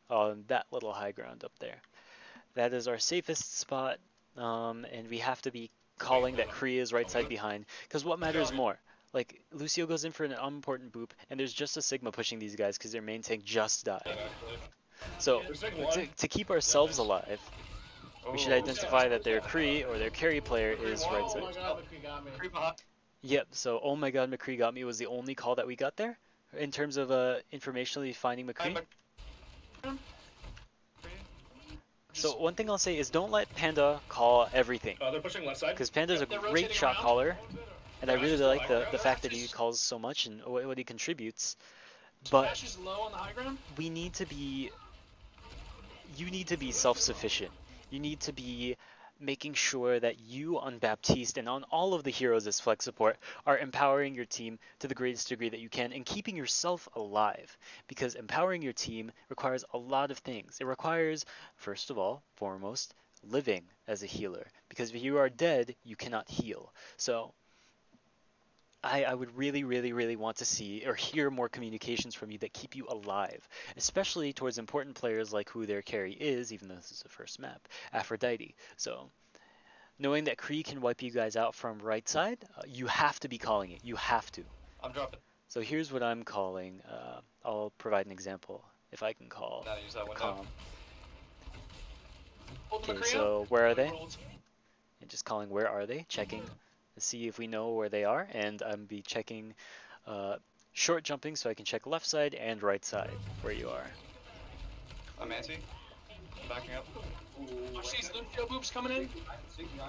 Speaker 1: On that little high ground up there. That is our safest spot, and we have to be calling that Kree is right side behind, because what matters more? Like, Lucio goes in for an unimportant boop, and there's just a Sigma pushing these guys because their main tank just died. So,
Speaker 3: There's Sig one.
Speaker 1: to keep ourselves alive, we should
Speaker 6: Oh.
Speaker 1: identify that their Kree or their carry player is right
Speaker 8: Oh
Speaker 1: side.
Speaker 8: my god, he got me.
Speaker 6: Creep behind.
Speaker 1: Yep, so oh my god, McCree got me was the only call that we got there in terms of informationally finding McCree. So one thing I'll say is don't let Panda call everything,
Speaker 3: They're pushing left side.
Speaker 1: because Panda's a
Speaker 7: They're
Speaker 1: great
Speaker 7: rotating
Speaker 1: shot
Speaker 7: around.
Speaker 1: caller, and I
Speaker 3: Ash
Speaker 1: really
Speaker 3: is still
Speaker 1: like
Speaker 3: high
Speaker 1: the
Speaker 3: ground.
Speaker 1: fact that he calls so much and what he contributes. But
Speaker 7: Ash is low on the high ground.
Speaker 1: we need to be you need to be self-sufficient. You need to be making sure that you on Baptiste and on all of the heroes as flex support are empowering your team to the greatest degree that you can and keeping yourself alive. Because empowering your team requires a lot of things. It requires, first of all, foremost, living as a healer. Because if you are dead, you cannot heal. So I would really, really, really want to see or hear more communications from you that keep you alive, especially towards important players like who their carry is, even though this is the first map, Aphrodite. So, knowing that Kree can wipe you guys out from right side, you have to be calling it. You have to.
Speaker 6: I'm dropping.
Speaker 1: So here's what I'm calling. I'll provide an example if I can call.
Speaker 6: Now use that window.
Speaker 1: Calm.
Speaker 7: Hold the
Speaker 1: Okay,
Speaker 7: McCree
Speaker 1: so
Speaker 7: up.
Speaker 1: where are
Speaker 7: Oh, he
Speaker 1: they?
Speaker 7: rolled.
Speaker 1: And just calling where are they, checking to see if we know where they are, and I'm be checking short jumping so I can check left side and right side where you are.
Speaker 6: I'm anti. Backing up.
Speaker 7: Watch these Lucio boobs coming in.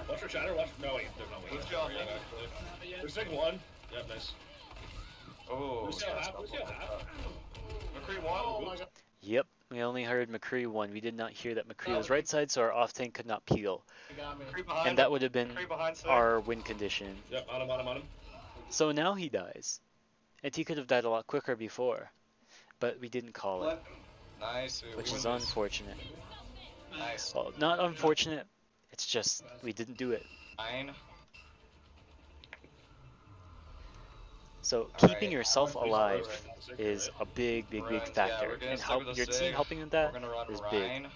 Speaker 3: Watch for shatter. Watch. No wait, there's no way.
Speaker 6: Lucio on me.
Speaker 3: Actually,
Speaker 7: Not yet.
Speaker 3: there's Sig one. Yep, nice.
Speaker 6: Oh.
Speaker 3: Lucio half. Lucio half.
Speaker 6: McCree
Speaker 8: Oh
Speaker 6: one.
Speaker 8: my god.
Speaker 1: Yep, we only heard McCree one. We did not hear that McCree was right side, so our off tank could not peel,
Speaker 8: He got me.
Speaker 6: McCree behind.
Speaker 1: and that would have been
Speaker 6: McCree behind Sig.
Speaker 1: our win condition.
Speaker 3: Yep, on him, on him, on him.
Speaker 1: So now he dies, and he could have died a lot quicker before, but we didn't call it,
Speaker 6: Nice. We
Speaker 1: which
Speaker 6: win
Speaker 1: is
Speaker 6: this.
Speaker 1: unfortunate.
Speaker 6: Nice.
Speaker 1: Well, not unfortunate. It's just we didn't do it.
Speaker 6: Fine.
Speaker 1: So
Speaker 6: All
Speaker 1: keeping
Speaker 6: right.
Speaker 1: yourself
Speaker 3: Sig
Speaker 1: alive
Speaker 3: right?
Speaker 1: is a big, big, big
Speaker 6: Right, yeah,
Speaker 1: factor,
Speaker 6: we're gonna
Speaker 1: and
Speaker 6: stick
Speaker 1: help
Speaker 6: with the
Speaker 1: your team
Speaker 6: Sig.
Speaker 1: helping with
Speaker 6: We're
Speaker 1: that
Speaker 6: gonna run
Speaker 1: is big.
Speaker 6: Rhine.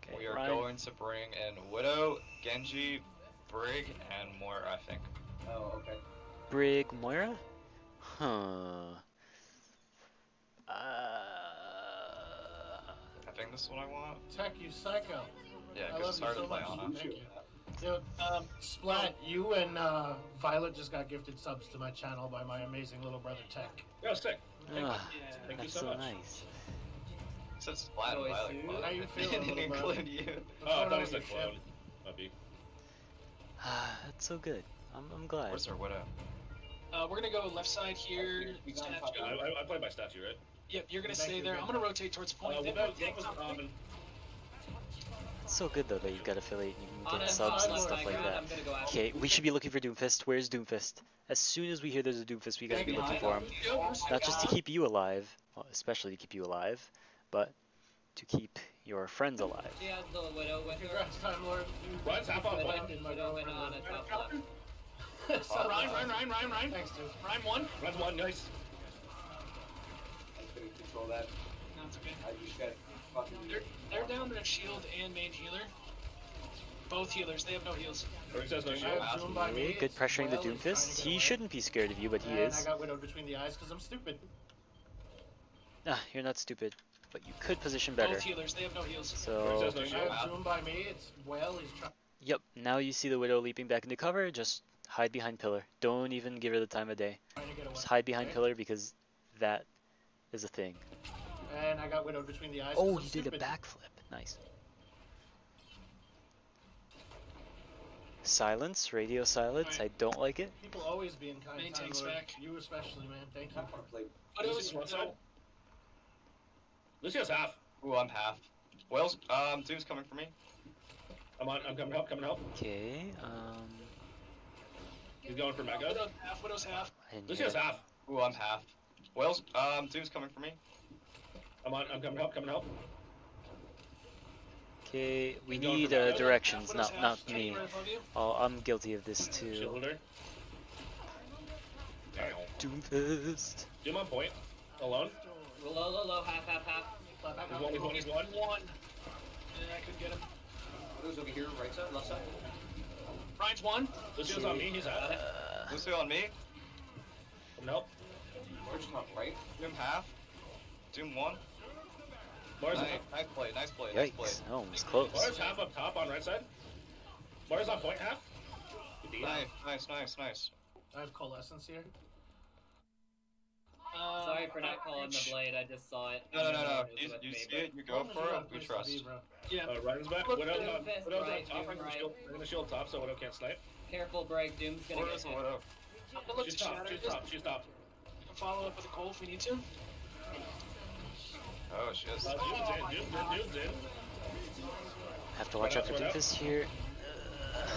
Speaker 1: Okay,
Speaker 6: We are
Speaker 1: Ryan.
Speaker 6: going to bring in Widow, Genji, Brig, and more, I think.
Speaker 2: Oh, okay.
Speaker 1: Brig Moira? Huh.
Speaker 6: I think this is what I want.
Speaker 8: Tech, you psycho.
Speaker 6: Yeah,
Speaker 8: I
Speaker 6: because
Speaker 8: love
Speaker 6: it's
Speaker 8: you
Speaker 6: hard
Speaker 8: so
Speaker 6: to play
Speaker 8: much.
Speaker 6: on. Huh?
Speaker 8: Thank you. Dude, Splat, you and Violet just got gifted subs to my channel by my amazing little brother Tech.
Speaker 3: Yo, sick.
Speaker 1: Ah,
Speaker 7: Yeah.
Speaker 3: Thank you
Speaker 1: that's
Speaker 3: so
Speaker 1: so
Speaker 3: much.
Speaker 1: nice.
Speaker 6: It said Splat
Speaker 4: Oh,
Speaker 6: and
Speaker 4: I
Speaker 6: Violet.
Speaker 4: see.
Speaker 6: Club.
Speaker 8: How you feeling,
Speaker 6: Didn't
Speaker 8: little bro?
Speaker 6: include you.
Speaker 3: Oh, I
Speaker 8: going
Speaker 3: thought
Speaker 8: on
Speaker 3: he
Speaker 8: with
Speaker 3: said
Speaker 8: your ship?
Speaker 3: clone. Puppy.
Speaker 1: That's so good. I'm glad.
Speaker 6: Where's their Widow?
Speaker 7: We're gonna go left side here. Statue.
Speaker 3: Yeah, I play by statue, right?
Speaker 7: Yep, you're gonna
Speaker 8: Thank
Speaker 7: stay
Speaker 8: you,
Speaker 7: there.
Speaker 8: good
Speaker 7: I'm gonna
Speaker 8: job.
Speaker 7: rotate towards point. They
Speaker 3: What
Speaker 7: both take
Speaker 3: was
Speaker 7: something.
Speaker 3: common?
Speaker 1: It's so good though that you've got affiliate and you
Speaker 4: On
Speaker 1: can get
Speaker 4: a
Speaker 1: subs and
Speaker 4: left
Speaker 1: stuff
Speaker 4: high
Speaker 1: like
Speaker 4: ground,
Speaker 1: that.
Speaker 4: I'm gonna go Ash.
Speaker 1: Okay, we should be looking for Doomfist. Where's Doomfist? As soon as we hear there's a Doomfist, we gotta be looking for him. Not just to keep you alive, well, especially to keep you alive, but to keep your friends alive.
Speaker 4: She has the widow with her.
Speaker 8: Congrats, Time Lord. You
Speaker 3: Ryan's half on
Speaker 8: defended
Speaker 3: point.
Speaker 8: my
Speaker 4: Widow
Speaker 8: girlfriend.
Speaker 4: and on a top left.
Speaker 8: So
Speaker 7: Ryan.
Speaker 8: Thanks, dude.
Speaker 7: Ryan one.
Speaker 3: Runs one, nice.
Speaker 2: I'm gonna control that.
Speaker 7: No, it's okay.
Speaker 2: I just got fucking.
Speaker 7: They're down their shield and main healer. Both healers. They have no heals.
Speaker 3: Rick says no
Speaker 8: I
Speaker 3: shield.
Speaker 8: have Zoom by me.
Speaker 1: Okay, good
Speaker 8: It's
Speaker 1: pressuring the
Speaker 8: Well, he's trying to
Speaker 1: Doomfist.
Speaker 8: get
Speaker 1: He
Speaker 8: away.
Speaker 1: shouldn't be scared of you, but he
Speaker 8: And
Speaker 1: is.
Speaker 8: I got widowed between the eyes because I'm stupid.
Speaker 1: Ah, you're not stupid, but you could position better.
Speaker 7: Both healers. They have no heals.
Speaker 3: Rick
Speaker 1: So,
Speaker 3: says no
Speaker 8: I
Speaker 3: shield.
Speaker 8: have Zoom by me. It's Well. He's trying.
Speaker 1: yep, now you see the Widow leaping back into cover, just hide behind pillar. Don't even give her the time of day.
Speaker 8: To get away.
Speaker 1: Just hide behind
Speaker 8: Okay?
Speaker 1: pillar because that is a thing.
Speaker 8: And I got widowed between the eyes.
Speaker 1: Oh,
Speaker 8: 'cause I'm
Speaker 1: he did a
Speaker 8: stupid.
Speaker 1: backflip. Nice. Silence, radio silence. I don't like it.
Speaker 8: People always being kind.
Speaker 7: Main
Speaker 8: Time
Speaker 7: tank's
Speaker 8: Lord.
Speaker 7: back.
Speaker 8: You especially, man. Thank you.
Speaker 2: I wanna play.
Speaker 7: Widow's
Speaker 3: Lucio's one side.
Speaker 7: widow.
Speaker 3: Lucio's half.
Speaker 6: Ooh, I'm half. Wales, Doom's coming for me.
Speaker 3: I'm coming help, coming help.
Speaker 1: Okay,
Speaker 3: He's going for Mega.
Speaker 7: Widow's half. Widow's half.
Speaker 1: I didn't hear
Speaker 3: Lucio's
Speaker 1: that.
Speaker 3: half.
Speaker 6: Ooh, I'm half. Wales, Doom's coming for me.
Speaker 3: I'm coming help, coming help.
Speaker 1: Okay, we
Speaker 3: He's going
Speaker 1: need
Speaker 3: for Mega.
Speaker 1: directions,
Speaker 7: Widow's
Speaker 1: not
Speaker 7: half.
Speaker 1: me.
Speaker 7: Right above you.
Speaker 1: Oh, I'm guilty of this too.
Speaker 3: Shoulder. Damn.
Speaker 1: Doomfist.
Speaker 3: Doom on point. Alone.
Speaker 4: Low, half.
Speaker 3: He's one.
Speaker 7: He's one. And I couldn't get him.
Speaker 2: Those over here, right side, left side.
Speaker 7: Ryan's one.
Speaker 3: Lucio's on me, he's half.
Speaker 6: Lucio on me.
Speaker 3: Coming help.
Speaker 2: First top right.
Speaker 6: Doom half. Doom one.
Speaker 3: Mars
Speaker 6: Nice play, nice play, nice play.
Speaker 1: Yikes, no, almost close.
Speaker 3: Mars half up top on right side. Mars on point half. Good deal.
Speaker 6: Nice.
Speaker 8: I have coalescence here.
Speaker 4: Sorry for not calling the blade. I just saw it.
Speaker 6: No.
Speaker 4: It was
Speaker 6: You
Speaker 4: with me,
Speaker 6: see
Speaker 4: but-
Speaker 6: it, you go for it, we trust.
Speaker 7: Yeah.
Speaker 3: Ryan's back.
Speaker 7: Look,
Speaker 3: Widow's on
Speaker 4: Doomfist,
Speaker 3: top.
Speaker 4: right,
Speaker 3: I'm gonna
Speaker 4: right.
Speaker 3: shield. I'm gonna shield top so Widow can't snipe.
Speaker 4: Careful, break. Doom's gonna
Speaker 6: Where
Speaker 4: get
Speaker 6: is the
Speaker 4: hit.
Speaker 6: widow?
Speaker 7: I'm gonna look
Speaker 3: She's
Speaker 7: to
Speaker 3: top.
Speaker 7: shatter.
Speaker 3: She's
Speaker 7: Just
Speaker 3: top. She's top.
Speaker 7: follow up with a coal if we need to.
Speaker 6: Oh, she is.
Speaker 3: Doom's in. Doom's in.
Speaker 1: Have to watch out for
Speaker 3: Spread out.
Speaker 1: Doofus here.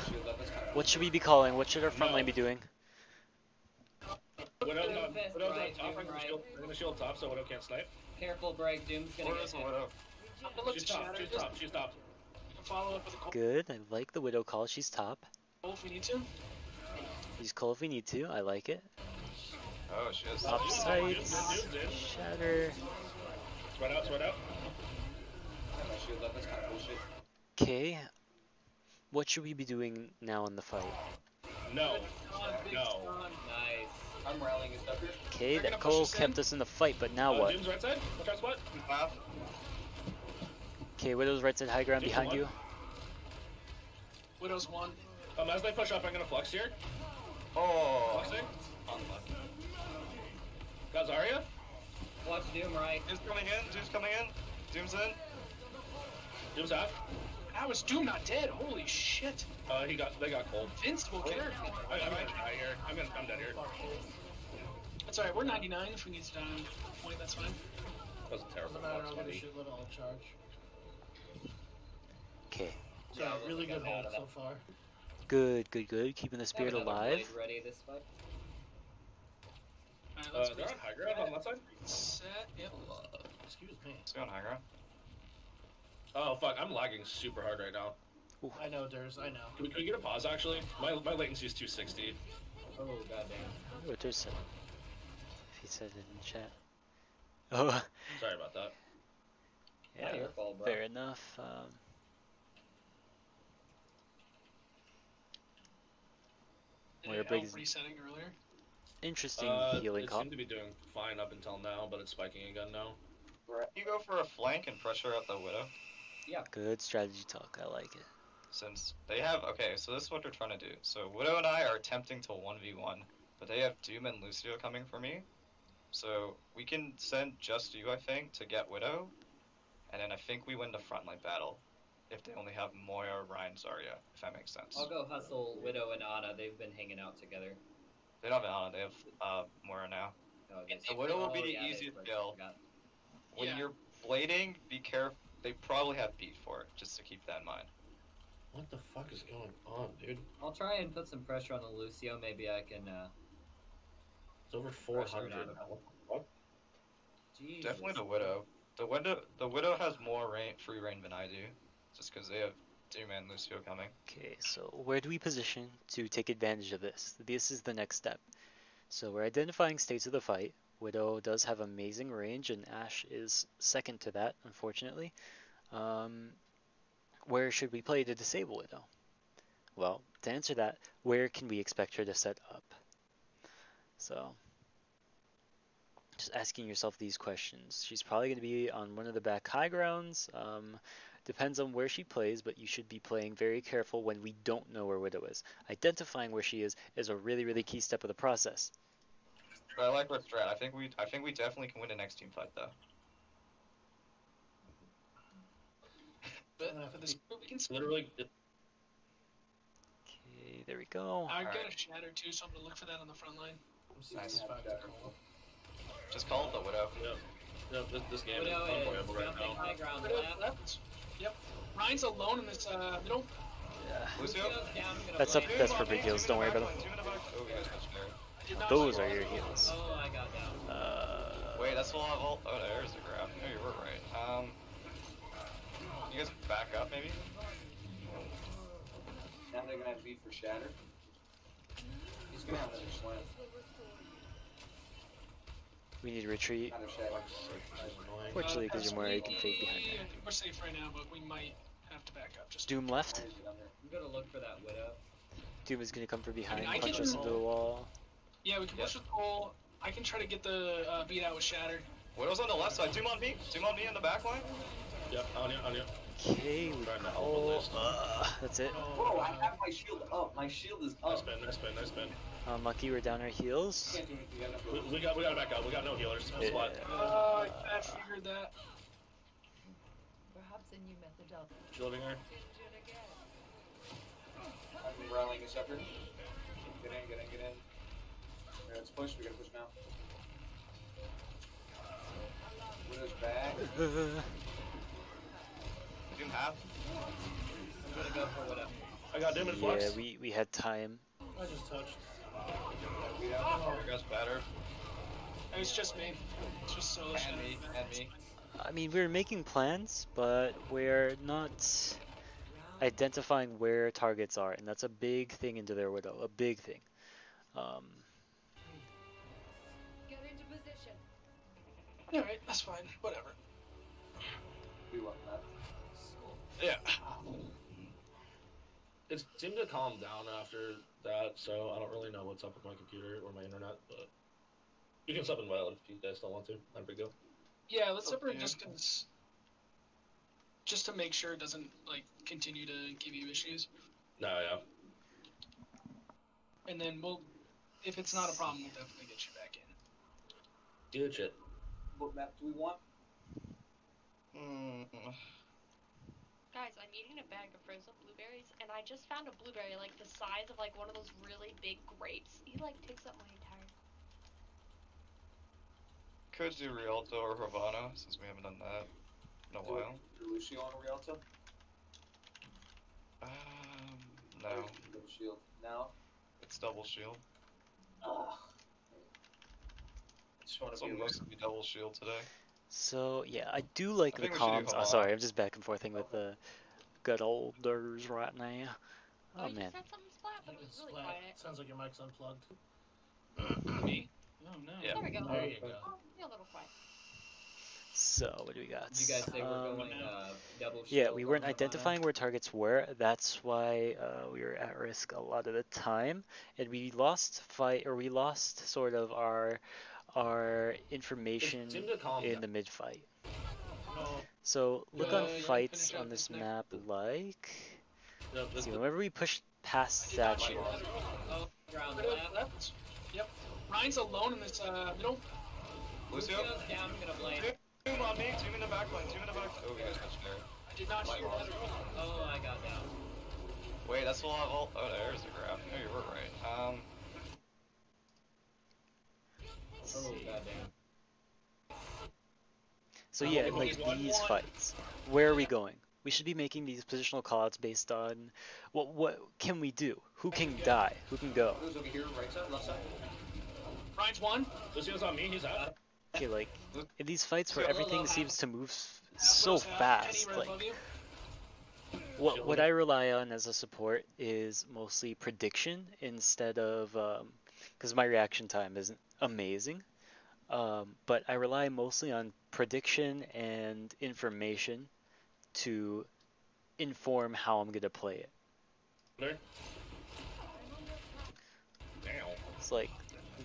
Speaker 2: Shield up, that's kind of
Speaker 1: What should we be calling? What should our front
Speaker 3: No.
Speaker 1: line be doing?
Speaker 3: Widow's
Speaker 4: Doom
Speaker 3: on
Speaker 4: fist
Speaker 3: Widow's on
Speaker 4: right,
Speaker 3: top.
Speaker 4: Doom right.
Speaker 3: I'm gonna shield top so Widow can't snipe.
Speaker 4: Careful, break. Doom's gonna
Speaker 6: Where
Speaker 4: get
Speaker 6: is the
Speaker 4: hit.
Speaker 6: widow?
Speaker 7: I'm gonna look
Speaker 3: She's
Speaker 7: to
Speaker 3: top.
Speaker 7: shatter.
Speaker 3: She's
Speaker 7: Just
Speaker 3: top. She's top.
Speaker 7: follow up with a coal
Speaker 1: Good. I like the Widow call. She's top.
Speaker 7: if we need to.
Speaker 1: Use Cole if we need to. I like it.
Speaker 6: Oh, she is.
Speaker 1: Up
Speaker 3: Doom's
Speaker 1: sights.
Speaker 3: in.
Speaker 1: Shatter.
Speaker 3: Spread out. Spread out.
Speaker 2: my shield up, that's kind of bullshit.
Speaker 1: Okay. What should we be doing now in the fight?
Speaker 3: No.
Speaker 7: Big
Speaker 3: No.
Speaker 7: stun.
Speaker 4: Nice.
Speaker 2: I'm rallying his stuff here.
Speaker 1: Okay,
Speaker 7: They're
Speaker 1: that
Speaker 7: gonna push
Speaker 1: Cole
Speaker 7: us in.
Speaker 1: kept us in the fight, but now what?
Speaker 3: Doom's right side. Watch out spot.
Speaker 6: Half.
Speaker 1: Okay, Widow's right side high ground
Speaker 3: Doom's
Speaker 1: behind
Speaker 3: one.
Speaker 1: you.
Speaker 7: Widow's one.
Speaker 3: As they push up, I'm gonna flux here.
Speaker 6: Oh.
Speaker 3: Fluxing.
Speaker 2: Unlucky.
Speaker 3: Got Zarya.
Speaker 4: Watch Doom right.
Speaker 6: Doom's coming in. Doom's coming in. Doom's in.
Speaker 3: Doom's half.
Speaker 7: How is Doom not dead? Holy shit.
Speaker 3: They got cold.
Speaker 7: Invincible character.
Speaker 3: I'm gonna die here. I'm dead here.
Speaker 7: That's alright, we're 99 if we need to die on point, that's fine.
Speaker 3: That was a terrible
Speaker 8: Doesn't matter,
Speaker 3: flux,
Speaker 8: I'll get a
Speaker 3: buddy.
Speaker 8: shitload all charge.
Speaker 1: Okay.
Speaker 8: So,
Speaker 4: Yeah, we'll
Speaker 8: really
Speaker 4: get
Speaker 8: good
Speaker 4: out
Speaker 8: hold
Speaker 4: of
Speaker 8: so
Speaker 4: that.
Speaker 8: far.
Speaker 1: Good, good, good. Keeping the spirit
Speaker 4: Have another
Speaker 1: alive.
Speaker 4: blade ready this fight.
Speaker 7: Alright, let's
Speaker 3: They're on high ground on that side.
Speaker 7: set. Yep.
Speaker 8: Excuse me.
Speaker 6: Let's go on high ground.
Speaker 3: Oh fuck, I'm lagging super hard right now.
Speaker 8: I know, Durs, I know.
Speaker 3: Can we get a pause actually? My latency is 260.
Speaker 4: Oh goddamn.
Speaker 1: What there's some. If he said it in chat. Oh,
Speaker 3: Sorry about that.
Speaker 4: Not
Speaker 1: yeah.
Speaker 4: your fault, bro.
Speaker 1: Fair enough. We're
Speaker 7: Yeah,
Speaker 1: big-
Speaker 7: resetting earlier.
Speaker 1: Interesting healing
Speaker 3: It
Speaker 1: comp.
Speaker 3: seemed to be doing fine up until now, but it's spiking again now.
Speaker 6: You go for a flank and pressure out the widow.
Speaker 1: Good strategy talk. I like it.
Speaker 6: Since they have, okay, so this is what they're trying to do. So Widow and I are attempting to 1v1, but they have Doom and Lucio coming for me. So we can send just you, I think, to get Widow, and then I think we win the frontline battle. If they only have Moya, Ryan, Zarya, if that makes sense.
Speaker 4: I'll go hustle Widow and Ana. They've been hanging out together.
Speaker 6: They don't have Ana, they have Moya now.
Speaker 4: Oh, I guess.
Speaker 6: The Widow will be
Speaker 4: Oh,
Speaker 6: the
Speaker 4: yeah, they
Speaker 6: easiest
Speaker 4: switched,
Speaker 6: kill.
Speaker 4: forgot.
Speaker 6: When
Speaker 7: Yeah.
Speaker 6: you're blading, be careful. They probably have beat for it, just to keep that in mind.
Speaker 9: What the fuck is going on, dude?
Speaker 4: I'll try and put some pressure on the Lucio. Maybe I can.
Speaker 9: It's over
Speaker 4: Pressure
Speaker 9: 400.
Speaker 4: down.
Speaker 9: What the fuck?
Speaker 4: Jesus.
Speaker 6: Definitely the Widow. The Widow has more free reign than I do, just because they have Doom and Lucio coming.
Speaker 1: Okay, so where do we position to take advantage of this? This is the next step. So we're identifying states of the fight. Widow does have amazing range, and Ashe is second to that, unfortunately. Where should we play to disable Widow? Well, to answer that, where can we expect her to set up? So, just asking yourself these questions. She's probably going to be on one of the back high grounds. Depends on where she plays, but you should be playing very careful when we don't know where Widow is. Identifying where she is a really, really key step of the process.
Speaker 6: But I like our strat. I think we definitely can win the next team fight though.
Speaker 7: But for this, we can.
Speaker 3: Literally,
Speaker 1: Okay, there we go.
Speaker 7: I got
Speaker 6: Alright.
Speaker 7: a shatter too, so I'm gonna look for that on the front line.
Speaker 8: I'm 65 to call.
Speaker 6: Just call it the Widow.
Speaker 3: this game is
Speaker 4: Widow is
Speaker 3: unplayable right
Speaker 4: jumping
Speaker 3: now.
Speaker 4: high ground
Speaker 7: Widow
Speaker 4: left.
Speaker 7: left. Yep. Ryan's alone in this middle.
Speaker 6: Lucio?
Speaker 4: Lucio's down. Gonna
Speaker 1: That's up.
Speaker 4: blade.
Speaker 1: That's for big heals. Don't worry about them.
Speaker 6: Oh, you guys touched there.
Speaker 7: I did not
Speaker 1: Those
Speaker 7: like
Speaker 1: are
Speaker 7: it.
Speaker 1: your heals.
Speaker 4: Oh, I got down.
Speaker 6: Wait, that's the lot of ult. Oh, there's the grab. No, you were right. You guys back up maybe?
Speaker 2: Now they're gonna have beat for Shatter. He's gonna have another slam.
Speaker 1: We need to retreat.
Speaker 2: Another Shatter.
Speaker 9: Annoying.
Speaker 1: Fortunately, because you're more, you can fade behind
Speaker 7: I
Speaker 1: there.
Speaker 7: think we're safe right now, but we might have to back up. Just
Speaker 1: Doom left.
Speaker 4: I'm gonna look for that Widow.
Speaker 1: Doom is gonna come from behind,
Speaker 7: I
Speaker 1: punch
Speaker 7: can-
Speaker 1: us into the wall.
Speaker 7: yeah, we can push with Cole. I can try to get the beat out with Shattered.
Speaker 6: Widow's on the left side. Doom on me. Doom on me in the back line.
Speaker 3: Yep, on you.
Speaker 1: Okay, we
Speaker 3: Trying to
Speaker 1: call.
Speaker 3: overlist.
Speaker 1: That's it.
Speaker 2: Whoa, I have my shield up. My shield is
Speaker 3: Nice
Speaker 2: up.
Speaker 3: spin.
Speaker 1: Lucky we're down our heals.
Speaker 2: Can't do anything. I got enough
Speaker 3: We gotta back up. We got no healers.
Speaker 1: Yeah.
Speaker 3: Spot.
Speaker 7: I figured that.
Speaker 5: Perhaps a new methodology.
Speaker 3: Shielding her.
Speaker 2: I'm rallying a sucker. Get in, get in, get in. Okay, let's push. We gotta push now. Widow's back.
Speaker 6: Doom half.
Speaker 4: I'm gonna go for whatever.
Speaker 3: I got Doom and
Speaker 1: Yeah,
Speaker 3: Flux.
Speaker 1: we had time.
Speaker 8: I just touched.
Speaker 2: Beat out.
Speaker 6: There goes better.
Speaker 7: It's just me. It's just solo
Speaker 6: And
Speaker 7: Shadow.
Speaker 6: me, and me.
Speaker 1: I mean, we're making plans, but we're not identifying where targets are, and that's a big thing into their Widow. A big thing.
Speaker 5: Get into position.
Speaker 7: Alright, that's fine. Whatever.
Speaker 2: We want that.
Speaker 3: Yeah. It seemed to calm down after that, so I don't really know what's up with my computer or my internet, but you can sub in Wild if you guys don't want to. Not a big deal.
Speaker 7: Yeah, let's separate
Speaker 6: Yeah.
Speaker 7: just to make sure it doesn't like continue to give you issues,
Speaker 3: No, yeah.
Speaker 7: and then if it's not a problem, we'll definitely get you back in.
Speaker 3: Good shit.
Speaker 2: What map do we want?
Speaker 5: Guys, I'm eating a bag of frozen blueberries, and I just found a blueberry like the size of like one of those really big grapes. He like takes up my entire.
Speaker 6: Could do Rialto or Havana, since we haven't done that in a while.
Speaker 2: Do Lucio on Rialto?
Speaker 6: No.
Speaker 2: Double shield. Now?
Speaker 6: It's double shield.
Speaker 2: Just want
Speaker 6: It's
Speaker 2: to be
Speaker 6: almost to be double shield today.
Speaker 1: So yeah, I do like
Speaker 6: I
Speaker 1: the
Speaker 6: think we should do
Speaker 1: comms. Oh,
Speaker 6: Havana.
Speaker 1: sorry, I'm just back and forthing with the good olders right now. Oh
Speaker 5: you
Speaker 1: man.
Speaker 5: said something splat, but it was
Speaker 8: It's
Speaker 5: really
Speaker 8: splat.
Speaker 5: quiet.
Speaker 8: Sounds like your mic's unplugged.
Speaker 7: Me? Oh no.
Speaker 6: Yeah.
Speaker 5: There we go.
Speaker 8: There you go.
Speaker 5: Oh, you're a little quiet.
Speaker 1: So what do we got?
Speaker 4: Did you guys say we're going double shield?
Speaker 1: Yeah, we weren't
Speaker 4: on Havana?
Speaker 1: identifying where targets were. That's why we were at risk a lot of the time, and we lost sort of our information
Speaker 3: seemed to calm
Speaker 1: in
Speaker 3: down.
Speaker 1: the mid fight.
Speaker 8: No.
Speaker 1: So look on
Speaker 7: you
Speaker 1: fights
Speaker 7: finish
Speaker 1: on
Speaker 7: up
Speaker 1: this
Speaker 7: there.
Speaker 1: map like.
Speaker 3: No,
Speaker 1: See, whenever we push past statue,
Speaker 4: Oh, you're on the
Speaker 7: Right
Speaker 4: left.
Speaker 7: left. Yep. Ryan's alone in this middle.
Speaker 6: Lucio?
Speaker 4: Lucio's down. I'm gonna blade.
Speaker 6: Doom on me, team in the back line, team in the back. Oh, you guys touched there.
Speaker 7: I did not hear that.
Speaker 4: Oh, I got down.
Speaker 6: Wait, that's a lot of ult. Oh, there's the graph. No, you were right.
Speaker 1: let's
Speaker 4: Oh,
Speaker 1: see.
Speaker 4: goddamn.
Speaker 1: So yeah,
Speaker 7: Okay,
Speaker 1: like
Speaker 7: one,
Speaker 1: these
Speaker 7: one.
Speaker 1: fights, where are we going? We should be making these positional callouts based on what can we do? Who can die? Who can go?
Speaker 2: Widow's over here, right side, left side.
Speaker 7: Ryan's one.
Speaker 3: Lucio's on me, he's out.
Speaker 1: Okay, like in these fights where
Speaker 4: So,
Speaker 1: everything
Speaker 4: Lolo,
Speaker 1: seems to move so
Speaker 7: Willow's half.
Speaker 1: fast,
Speaker 7: Kenny right
Speaker 1: like
Speaker 7: above you.
Speaker 1: what I rely on as a support is mostly prediction instead of because my reaction time isn't amazing. But I rely mostly on prediction and information to inform how I'm gonna play it.
Speaker 3: There. Damn.
Speaker 1: It's like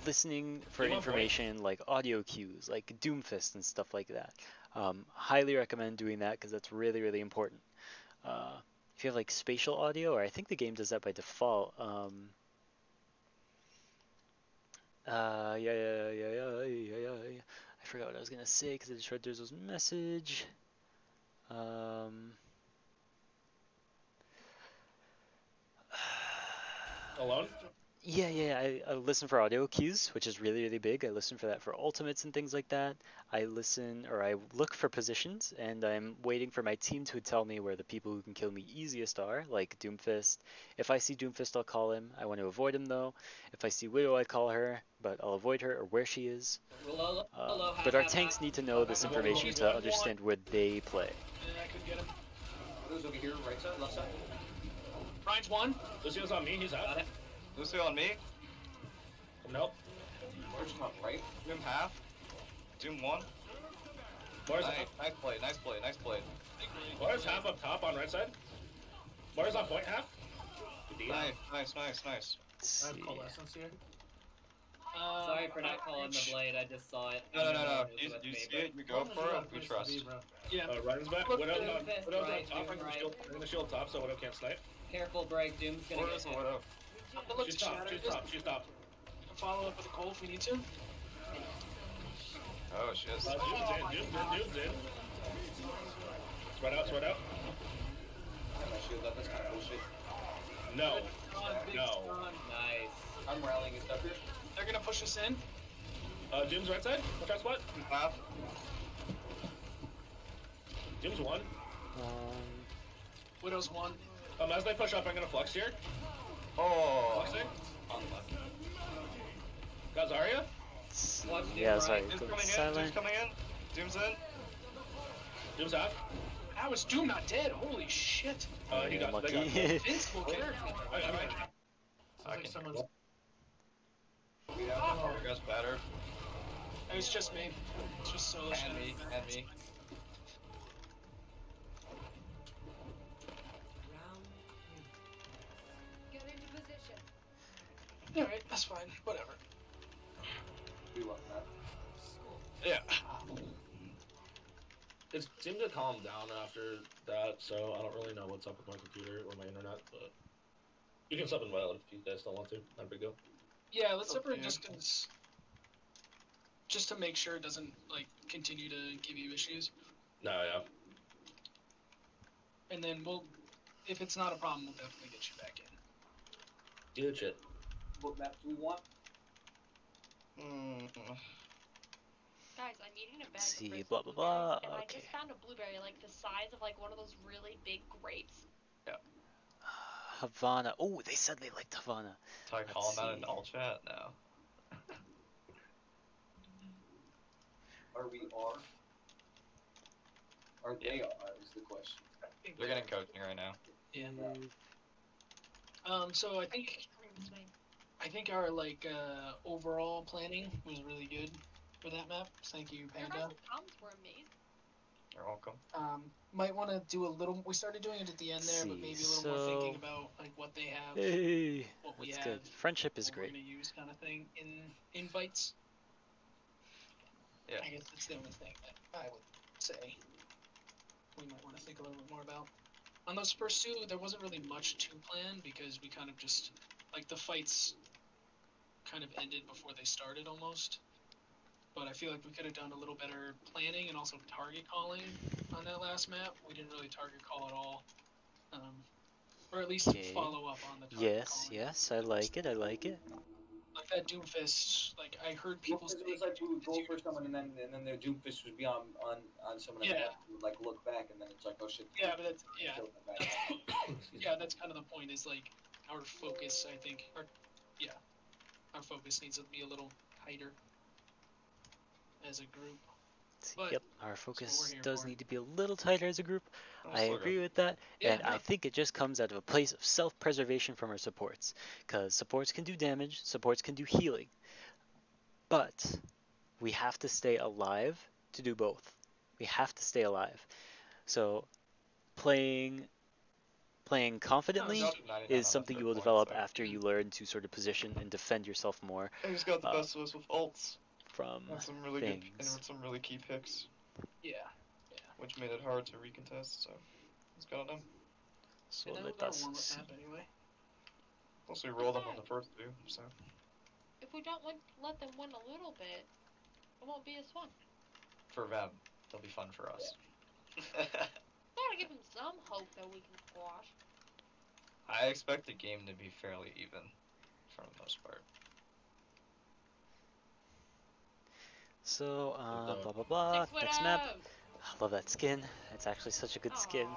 Speaker 1: listening for
Speaker 3: You want
Speaker 1: information, like audio cues, like Doomfist and stuff like that. Highly recommend doing that because that's really, really important. If you have like spatial audio, or I think the game does that by default. Yeah. I forgot what I was gonna say because I just read Drizzle's message.
Speaker 3: Alone?
Speaker 1: Yeah. I listen for audio cues, which is really, really big. I listen for that for ultimates and things like that. I look for positions, and I'm waiting for my team to tell me where the people who can kill me easiest are, like Doomfist. If I see Doomfist, I'll call him. I want to avoid him though. If I see Widow, I call her, but I'll avoid her or where she is.
Speaker 4: Lolo,
Speaker 1: But our tanks need to know this information to understand where they play.
Speaker 7: Yeah, I could get him.
Speaker 2: Widow's over here, right side, left side.
Speaker 7: Ryan's one.
Speaker 3: Lucio's on me, he's
Speaker 4: Got
Speaker 3: out.
Speaker 4: it.
Speaker 6: Lucio on me,
Speaker 3: Nope.
Speaker 2: Where's top right?
Speaker 6: Doom half, Doom 1.
Speaker 3: Mars,
Speaker 6: Nice play, nice play, nice play.
Speaker 3: Mars half up top on right side. Mars on point half. Good deal.
Speaker 6: Nice.
Speaker 1: Let's
Speaker 8: I have
Speaker 1: see.
Speaker 8: coalescence here.
Speaker 4: Sorry for not calling the blade. I just saw it.
Speaker 6: No.
Speaker 4: It was with
Speaker 6: You
Speaker 4: me,
Speaker 6: see
Speaker 4: but-
Speaker 6: it, you go for it, we trust.
Speaker 7: Yeah.
Speaker 3: Ryan's back.
Speaker 7: Look,
Speaker 3: Widow's on
Speaker 4: Doomfist
Speaker 3: Widow's on
Speaker 4: right,
Speaker 3: top.
Speaker 4: Doom right.
Speaker 3: I'm gonna shield top so Widow can't snipe.
Speaker 4: Careful, break. Doom's gonna
Speaker 6: Where
Speaker 4: get
Speaker 6: is the
Speaker 4: hit.
Speaker 6: Widow?
Speaker 7: I'm gonna look
Speaker 3: She's
Speaker 7: to
Speaker 3: top,
Speaker 7: Shadow.
Speaker 3: she's
Speaker 7: Just
Speaker 3: top, she's top.
Speaker 7: follow up with a cold if we need to.
Speaker 6: Oh, she has.
Speaker 3: Doom's in. Spread out.
Speaker 2: I have my shield up, that's kind of bullshit.
Speaker 3: No.
Speaker 7: Stun, big
Speaker 3: No.
Speaker 7: stun.
Speaker 4: Nice.
Speaker 2: I'm rallying his stuff here.
Speaker 7: They're gonna push us in.
Speaker 3: Doom's right side. Watch out, spot.
Speaker 6: Half.
Speaker 3: Doom's one.
Speaker 7: Widow's one.
Speaker 3: As they push up, I'm gonna flux here.
Speaker 6: Oh.
Speaker 3: Fluxing.
Speaker 6: Unlucky.
Speaker 3: Got Zarya.
Speaker 4: Watch Doom
Speaker 1: Yeah,
Speaker 4: right.
Speaker 1: sorry.
Speaker 6: Doom's
Speaker 1: Go
Speaker 6: coming in.
Speaker 1: silent.
Speaker 6: Doom's coming in. Doom's in.
Speaker 3: Doom's half.
Speaker 7: How is Doom not dead? Holy shit.
Speaker 3: He got. They got.
Speaker 1: Unlucky.
Speaker 7: Invincible character.
Speaker 3: I
Speaker 8: Sounds
Speaker 6: I
Speaker 8: like
Speaker 6: can-
Speaker 8: someone's.
Speaker 2: We have
Speaker 6: You guys better.
Speaker 7: It's just me. It's just solo shit.
Speaker 6: And me. And me.
Speaker 10: Get into position.
Speaker 7: Alright, that's fine. Whatever.
Speaker 2: we want that.
Speaker 3: Yeah. It seemed to calm down after that, so I don't really know what's up with my computer or my internet, but you can sub in wild if you guys don't want to. Not a big deal.
Speaker 7: Yeah, let's separate
Speaker 6: Yeah.
Speaker 7: distance. Just to make sure it doesn't like continue to give you issues.
Speaker 3: No, yeah.
Speaker 7: And then we'll, if it's not a problem, we'll definitely get you back in.
Speaker 3: Good shit.
Speaker 2: What map do we want?
Speaker 5: Guys, I'm eating a bag
Speaker 1: Let's
Speaker 5: of
Speaker 1: see,
Speaker 5: frozen
Speaker 1: blah, blah, blah.
Speaker 5: blueberries, and I
Speaker 1: Okay.
Speaker 5: just found a blueberry like the size of like one of those really big grapes.
Speaker 1: Havana. Oh, they said they liked Havana.
Speaker 6: So I
Speaker 1: Let's
Speaker 6: call him out in
Speaker 1: see.
Speaker 6: all chat now.
Speaker 2: Are we are? Or they are is the question.
Speaker 6: They're getting coaching right now.
Speaker 7: Yeah. So I think our like overall planning was really good for that map. Thank you,
Speaker 5: Your
Speaker 7: Panda.
Speaker 5: guys' comms were amazing.
Speaker 6: You're welcome.
Speaker 7: Might want to do a little. We started doing it at the end there, but maybe a little more thinking about like what they have,
Speaker 1: Hey,
Speaker 7: what we
Speaker 1: that's
Speaker 7: have,
Speaker 1: good. Friendship is
Speaker 7: what we're
Speaker 1: great.
Speaker 7: gonna use, kind of thing in invites.
Speaker 6: Yeah.
Speaker 7: I guess that's the only thing that I would say we might want to think a little bit more about. On those first two, there wasn't really much to plan because we kind of just like the fights kind of ended before they started almost. But I feel like we could have done a little better planning and also target calling on that last map. We didn't really target call at all, or at least
Speaker 1: Okay.
Speaker 7: follow up on the target
Speaker 1: Yes,
Speaker 7: calling.
Speaker 1: yes, I like it. I like it.
Speaker 7: Like that Doomfist, like I heard people
Speaker 2: Well, 'cause it
Speaker 7: say,
Speaker 2: was like we would go for someone and then their Doomfist would be on someone and
Speaker 7: Yeah.
Speaker 2: we would like look back and then it's like, oh shit.
Speaker 7: yeah, but that's yeah,
Speaker 2: kill them back.
Speaker 7: yeah, that's kind of the point. Is like our focus. I think our focus needs to be a little tighter as a group. But
Speaker 1: Yep, our
Speaker 7: we're
Speaker 1: focus
Speaker 7: here
Speaker 1: does
Speaker 7: for.
Speaker 1: need to be a little tighter as a group.
Speaker 6: Oh,
Speaker 1: I
Speaker 6: still
Speaker 1: agree
Speaker 6: good.
Speaker 1: with that,
Speaker 7: Yeah,
Speaker 1: and I
Speaker 7: no.
Speaker 1: think it just comes out of a place of self-preservation from our supports. Because supports can do damage, supports can do healing. But we have to stay alive to do both. We have to stay alive. So playing confidently
Speaker 6: He's up to 99
Speaker 1: is
Speaker 6: on
Speaker 1: something
Speaker 6: the
Speaker 1: you will
Speaker 6: third
Speaker 1: develop
Speaker 6: point, so-
Speaker 1: after you learn to sort of position and defend yourself more
Speaker 6: And he's got the
Speaker 1: Uh,
Speaker 6: best of us with ults.
Speaker 1: from
Speaker 6: And some really good
Speaker 1: things.
Speaker 6: and some really key picks,
Speaker 7: Yeah,
Speaker 6: which made it hard to recontest. So he's got him.
Speaker 1: So
Speaker 7: and then
Speaker 1: let
Speaker 7: we've got
Speaker 1: us
Speaker 7: a warm-up
Speaker 1: see.
Speaker 7: map anyway.
Speaker 6: Plus we rolled them on the first two. So
Speaker 5: If we don't let them win a little bit, it won't be as fun.
Speaker 6: for them, they'll be fun for us.
Speaker 5: Gotta give them some hope that we can squash.
Speaker 6: I expect the game to be fairly even, for the most part.
Speaker 1: So,
Speaker 3: Good
Speaker 1: blah blah blah.
Speaker 5: Six
Speaker 1: Next map.
Speaker 5: widows!
Speaker 1: I love that skin. It's actually such a good skin.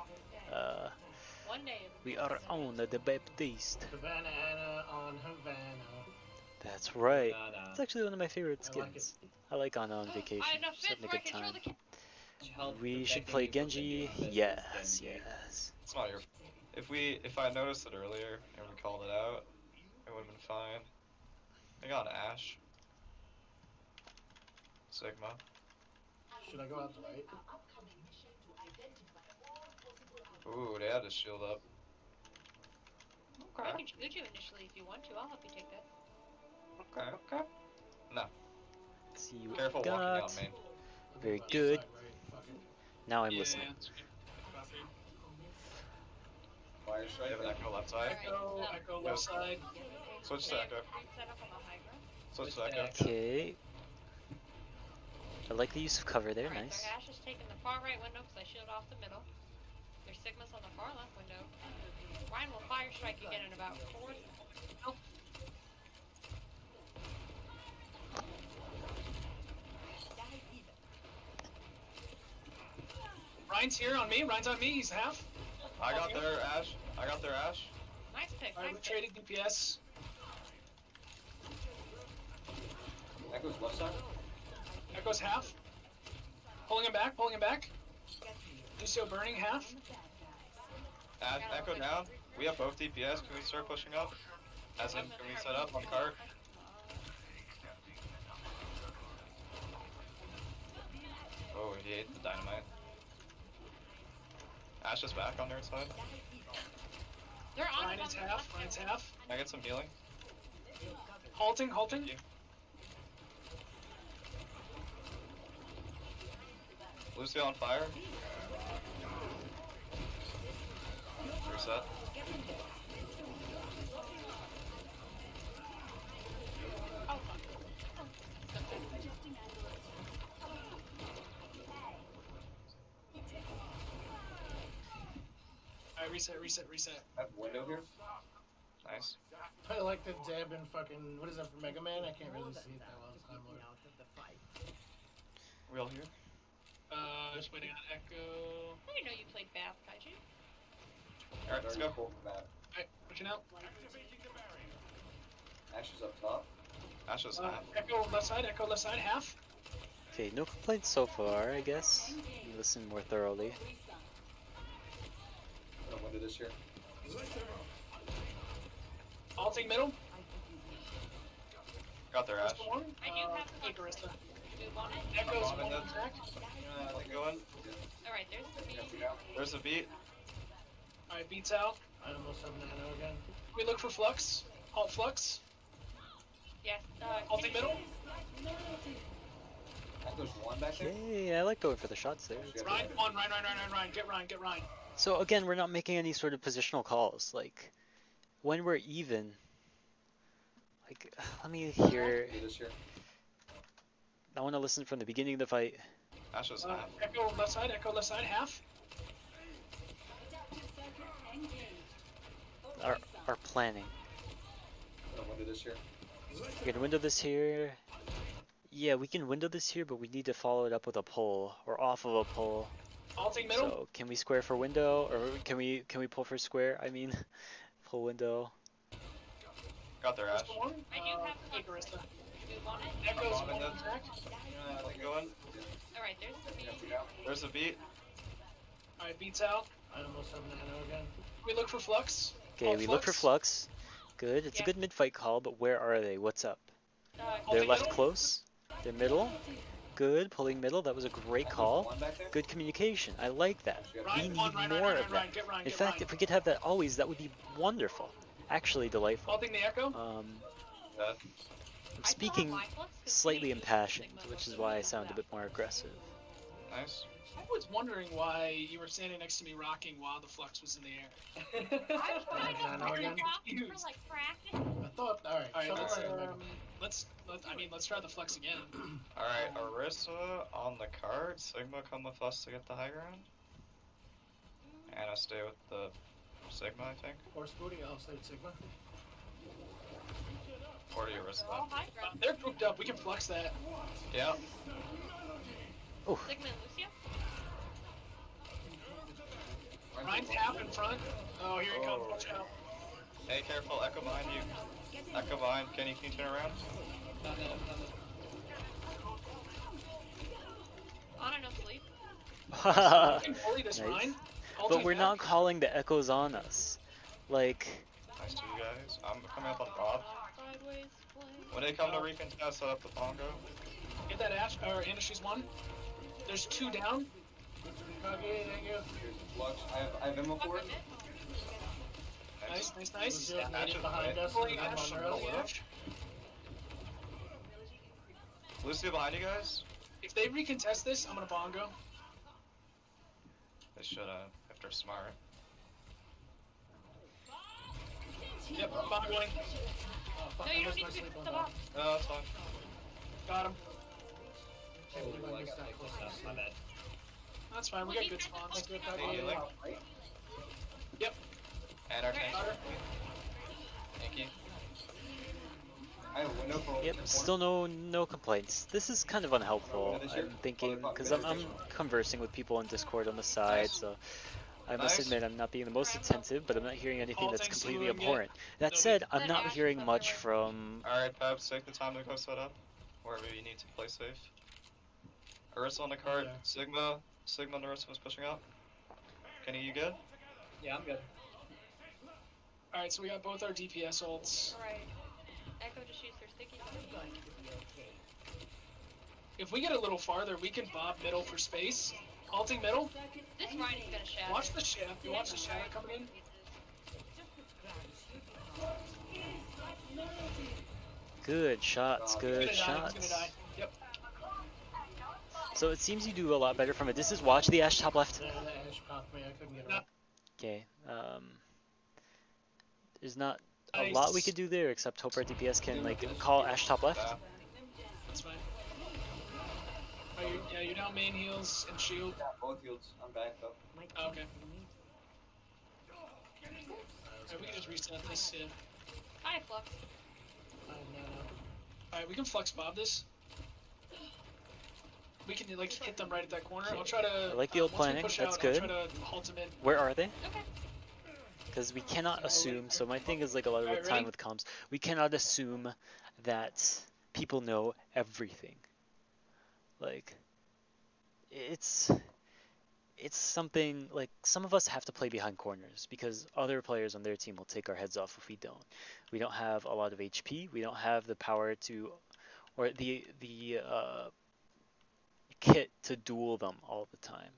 Speaker 5: Aw, one day. it'll
Speaker 1: We
Speaker 5: be
Speaker 1: are
Speaker 5: so
Speaker 1: on the Baptiste.
Speaker 8: Havana Anna on Havana.
Speaker 1: That's right.
Speaker 4: Nah.
Speaker 1: It's actually one of my favorite
Speaker 8: I like
Speaker 1: skins. I like Anna on vacation.
Speaker 5: I have enough
Speaker 1: Just
Speaker 5: bits
Speaker 1: having a
Speaker 5: where I
Speaker 1: good
Speaker 5: can throw
Speaker 1: time.
Speaker 5: the
Speaker 4: Help
Speaker 1: We should
Speaker 4: protecting
Speaker 1: play
Speaker 4: you from the
Speaker 1: Genji.
Speaker 4: Doomfist is
Speaker 1: Yes,
Speaker 4: Genji.
Speaker 1: yes.
Speaker 6: It's not your. If I noticed it earlier and we called it out, it would have been fine. They got Ash. Sigma.
Speaker 8: Should I go out the right?
Speaker 6: Ooh, they had to shield up.
Speaker 5: I can shoot you initially if you want to. I'll help you take that.
Speaker 6: Okay, okay.
Speaker 1: Let's see what
Speaker 6: Careful
Speaker 1: we
Speaker 6: walking
Speaker 1: got.
Speaker 6: out, main.
Speaker 8: I'll go
Speaker 1: Very
Speaker 8: left
Speaker 1: good.
Speaker 8: side, right? Fuck it.
Speaker 1: Now I'm
Speaker 7: Yeah,
Speaker 1: listening.
Speaker 7: it's good. Copy.
Speaker 2: Fire
Speaker 6: You
Speaker 2: strike.
Speaker 6: have an echo left side.
Speaker 7: Echo left side.
Speaker 6: Switch to
Speaker 5: They have
Speaker 6: echo.
Speaker 5: a set up on the high ground.
Speaker 6: Switch to echo.
Speaker 1: Okay. I like the use of cover there.
Speaker 5: Alright,
Speaker 1: Nice.
Speaker 5: so Ash is taking the far right window because I shield off the middle. There's Sigmas on the far left window. Ryan will fire strike again in about 4. Nope.
Speaker 7: Ryan's here on me. Ryan's on me. He's half.
Speaker 6: I got their Ash. I got their Ash.
Speaker 5: Nice pick.
Speaker 7: Alright,
Speaker 5: Nice
Speaker 7: we're
Speaker 5: pick.
Speaker 7: trading DPS.
Speaker 2: Echo's left side.
Speaker 7: Echo's half. Pulling him back. Pulling him back. Lucio burning half.
Speaker 6: Ash, Echo down. We have both DPS. Can we start pushing up? As in, can we set up on cart? Oh, he ate the dynamite. Ash is back on their side.
Speaker 5: They're on
Speaker 7: Ryan
Speaker 5: us
Speaker 7: is
Speaker 5: on the
Speaker 7: half.
Speaker 5: left
Speaker 7: Ryan's
Speaker 5: side.
Speaker 7: half.
Speaker 6: Can I get some healing?
Speaker 7: Halting. Halting.
Speaker 6: Thank you. Lucio on fire. Reset.
Speaker 5: Oh, fuck.
Speaker 7: Alright, reset. Reset. Reset.
Speaker 2: I have a window here.
Speaker 6: Nice.
Speaker 8: I like the dab and fucking, what is that for Mega Man? I can't really see it that well. Time Lord.
Speaker 6: We all here?
Speaker 7: Just waiting on Echo.
Speaker 5: I didn't know you played Bath, Kaiji.
Speaker 6: Alright, let's go.
Speaker 7: Alright, pushing out.
Speaker 2: Ash is up top.
Speaker 6: Ash is half.
Speaker 7: Echo left side. Echo left side. Half.
Speaker 1: Okay, no complaints so far, I guess. Listen more thoroughly.
Speaker 2: I'm gonna window this here.
Speaker 7: Halting middle.
Speaker 6: Got their Ash.
Speaker 7: Just one.
Speaker 5: I do have the
Speaker 7: Take Arista.
Speaker 5: Do you want it?
Speaker 7: Echo's
Speaker 6: Bomb
Speaker 7: one
Speaker 6: in
Speaker 7: attack.
Speaker 6: Keep going.
Speaker 5: Alright, there's the beat.
Speaker 6: There's the beat.
Speaker 7: Alright, beats out.
Speaker 8: I almost have nano again.
Speaker 7: We look for flux. Halt flux.
Speaker 5: Yes.
Speaker 7: Halting middle.
Speaker 2: Echo's one back there.
Speaker 1: Okay, I like going for the shots there.
Speaker 7: Ryan, on Ryan. Get Ryan. Get Ryan.
Speaker 1: So again, we're not making any sort of positional calls. Like, when we're even, like, let me hear.
Speaker 2: Window this here.
Speaker 1: I want to listen from the beginning of the fight.
Speaker 6: Ash is half.
Speaker 7: Echo left side. Echo left side. Half.
Speaker 1: Our planning.
Speaker 2: I'm gonna window this here.
Speaker 1: We're gonna window this here. Yeah, we can window this here, but we need to follow it up with a pull or off of a pull.
Speaker 7: Halting middle.
Speaker 1: So can we square for window, or can we pull for square? I mean, pull window.
Speaker 6: Got their Ash.
Speaker 7: Just one.
Speaker 5: I do have the
Speaker 7: Take Arista.
Speaker 5: Do you want it?
Speaker 7: Echo's
Speaker 6: Bomb in
Speaker 7: one
Speaker 6: the
Speaker 7: attack.
Speaker 6: Keep going.
Speaker 5: Alright, there's the beat.
Speaker 6: There's the beat.
Speaker 7: Alright, beats out.
Speaker 8: I almost have nano again.
Speaker 7: We look for flux.
Speaker 1: Okay,
Speaker 7: Halt
Speaker 1: we look for flux. Good. It's a
Speaker 5: Yeah.
Speaker 1: good mid-fight call, but where are they? What's up? They're
Speaker 7: Halting
Speaker 1: left
Speaker 7: middle.
Speaker 1: close. They're middle. Good. Pulling middle. That was a great
Speaker 2: Echo's
Speaker 1: call.
Speaker 2: one back there.
Speaker 1: Good communication. I like that. We
Speaker 7: Ryan,
Speaker 1: need
Speaker 7: on Ryan.
Speaker 1: more of that.
Speaker 7: Get Ryan.
Speaker 1: In
Speaker 7: Get
Speaker 1: fact,
Speaker 7: Ryan.
Speaker 1: if we could have that always, that would be wonderful. Actually delightful.
Speaker 7: Halting the Echo.
Speaker 6: Dead.
Speaker 1: I'm speaking slightly impassioned, which is why I sound a bit more aggressive.
Speaker 6: Nice.
Speaker 7: I was wondering why you were standing next to me rocking while the flux was in the air.
Speaker 5: I was trying to
Speaker 8: Nano again?
Speaker 5: rocking for like practice.
Speaker 8: I thought, alright,
Speaker 7: Alright,
Speaker 8: so
Speaker 7: let's,
Speaker 8: let's Mega Man.
Speaker 7: let's try the flux again.
Speaker 6: Alright, Arissa on the card. Sigma come with us to get the high ground. Anna stay with the Sigma, I think.
Speaker 8: Or Spooty, I'll say Sigma.
Speaker 6: Or the Arissa.
Speaker 5: All high ground.
Speaker 7: They're grouped up. We can flux that.
Speaker 6: Yeah.
Speaker 5: Sigma and Lucio.
Speaker 7: Ryan's half in front. Oh, here he comes. Watch out.
Speaker 6: Hey, careful. Echo behind you. Echo behind. Can you turn around?
Speaker 5: On and no sleep.
Speaker 7: We can bully this
Speaker 1: Nice.
Speaker 7: Ryan.
Speaker 1: But
Speaker 7: Halting
Speaker 1: we're
Speaker 7: back.
Speaker 1: not calling the echoes on us. Like,
Speaker 6: Nice to you guys. I'm coming up on Bob.
Speaker 5: Sideways play.
Speaker 6: When they come to recontest, set up the Pongo.
Speaker 7: Get that Ash. Or Industries 1. There's 2 down.
Speaker 8: Okay, thank you.
Speaker 2: Here's the flux. I have ammo for it.
Speaker 7: Nice, nice, nice.
Speaker 8: Lucio's
Speaker 6: Ash
Speaker 8: native
Speaker 6: is
Speaker 8: behind
Speaker 6: right.
Speaker 8: us.
Speaker 7: Pulling
Speaker 8: I'm
Speaker 7: Ash.
Speaker 8: on
Speaker 7: Pulling
Speaker 8: rails.
Speaker 7: Ash.
Speaker 6: Lucio behind you guys.
Speaker 7: If they recontest this, I'm gonna bongo.
Speaker 6: They should, if they're smart.
Speaker 7: Yep, I'm bongoing.
Speaker 8: Oh, fuck,
Speaker 5: No,
Speaker 8: I
Speaker 5: you don't
Speaker 8: missed
Speaker 5: need
Speaker 8: my
Speaker 5: to
Speaker 8: sleep
Speaker 5: be
Speaker 8: on
Speaker 5: the
Speaker 8: that.
Speaker 5: box.
Speaker 6: No, that's fine.
Speaker 7: Got him.
Speaker 8: Can't believe I missed that close.
Speaker 4: My bad.
Speaker 7: That's fine. We got good spawns.
Speaker 2: Good,
Speaker 6: Hey, healing.
Speaker 2: right?
Speaker 6: And our
Speaker 5: Right.
Speaker 6: tank. Thank you.
Speaker 2: I have a window for
Speaker 1: Yep,
Speaker 2: corner.
Speaker 1: still no complaints. This is kind of unhelpful. I'm thinking because I'm conversing with people on Discord on the side,
Speaker 6: Nice.
Speaker 1: so I must
Speaker 6: Nice.
Speaker 1: admit I'm not being the most attentive, but I'm not hearing anything that's
Speaker 7: Halting's
Speaker 1: completely
Speaker 7: doing it.
Speaker 1: abhorrent. That
Speaker 7: No
Speaker 1: said,
Speaker 7: big-
Speaker 1: I'm
Speaker 5: That
Speaker 1: not
Speaker 5: Ash
Speaker 1: hearing
Speaker 5: is
Speaker 1: much
Speaker 5: everywhere.
Speaker 1: from.
Speaker 6: Alright, Pabs, take the time to go set up. Wherever you need to play safe. Arissa on the cart.
Speaker 8: Yeah.
Speaker 6: Sigma and Arissa was pushing up. Kenny, you good?
Speaker 4: Yeah, I'm good.
Speaker 7: All right, so we got both our DPS ults.
Speaker 5: Alright. Echo just shoots their sticky.
Speaker 7: If we get a little farther, we can bob middle for space. Halting middle.
Speaker 5: This Ryan is gonna shatter.
Speaker 7: Watch the shaft. You watch the shadow coming in.
Speaker 1: Good shots,
Speaker 7: He's
Speaker 1: good
Speaker 7: gonna die. He's
Speaker 1: shots.
Speaker 7: gonna die. Yep.
Speaker 1: So it seems you do a lot better from a distance. Watch the Ash top left.
Speaker 8: The Ash popped me. I couldn't get it
Speaker 7: No.
Speaker 8: up.
Speaker 1: Okay. There's not a lot we could do there except hope our DPS can like call Ash top left.
Speaker 7: That's fine. Yeah, you're down main heals and shield.
Speaker 2: Yeah, both heals. I'm back though.
Speaker 7: Oh, okay. Alright, we can just reset this. Yeah.
Speaker 5: Hi, Flux.
Speaker 7: Alright, we can flex bob this. We can like hit them right at that corner. I'll try to.
Speaker 1: I like the old
Speaker 7: once we
Speaker 1: planning,
Speaker 7: push
Speaker 1: that's
Speaker 7: out,
Speaker 1: good.
Speaker 7: I'll try to halt him in.
Speaker 1: Where are they?
Speaker 5: Okay.
Speaker 1: Because we cannot assume. So my thing is like a lot of the
Speaker 7: Alright,
Speaker 1: time
Speaker 7: ready?
Speaker 1: with comms, we cannot assume that people know everything. Like, it's something like some of us have to play behind corners because other players on their team will take our heads off if we don't. We don't have a lot of HP. We don't have the power to, or the kit to duel them all the time.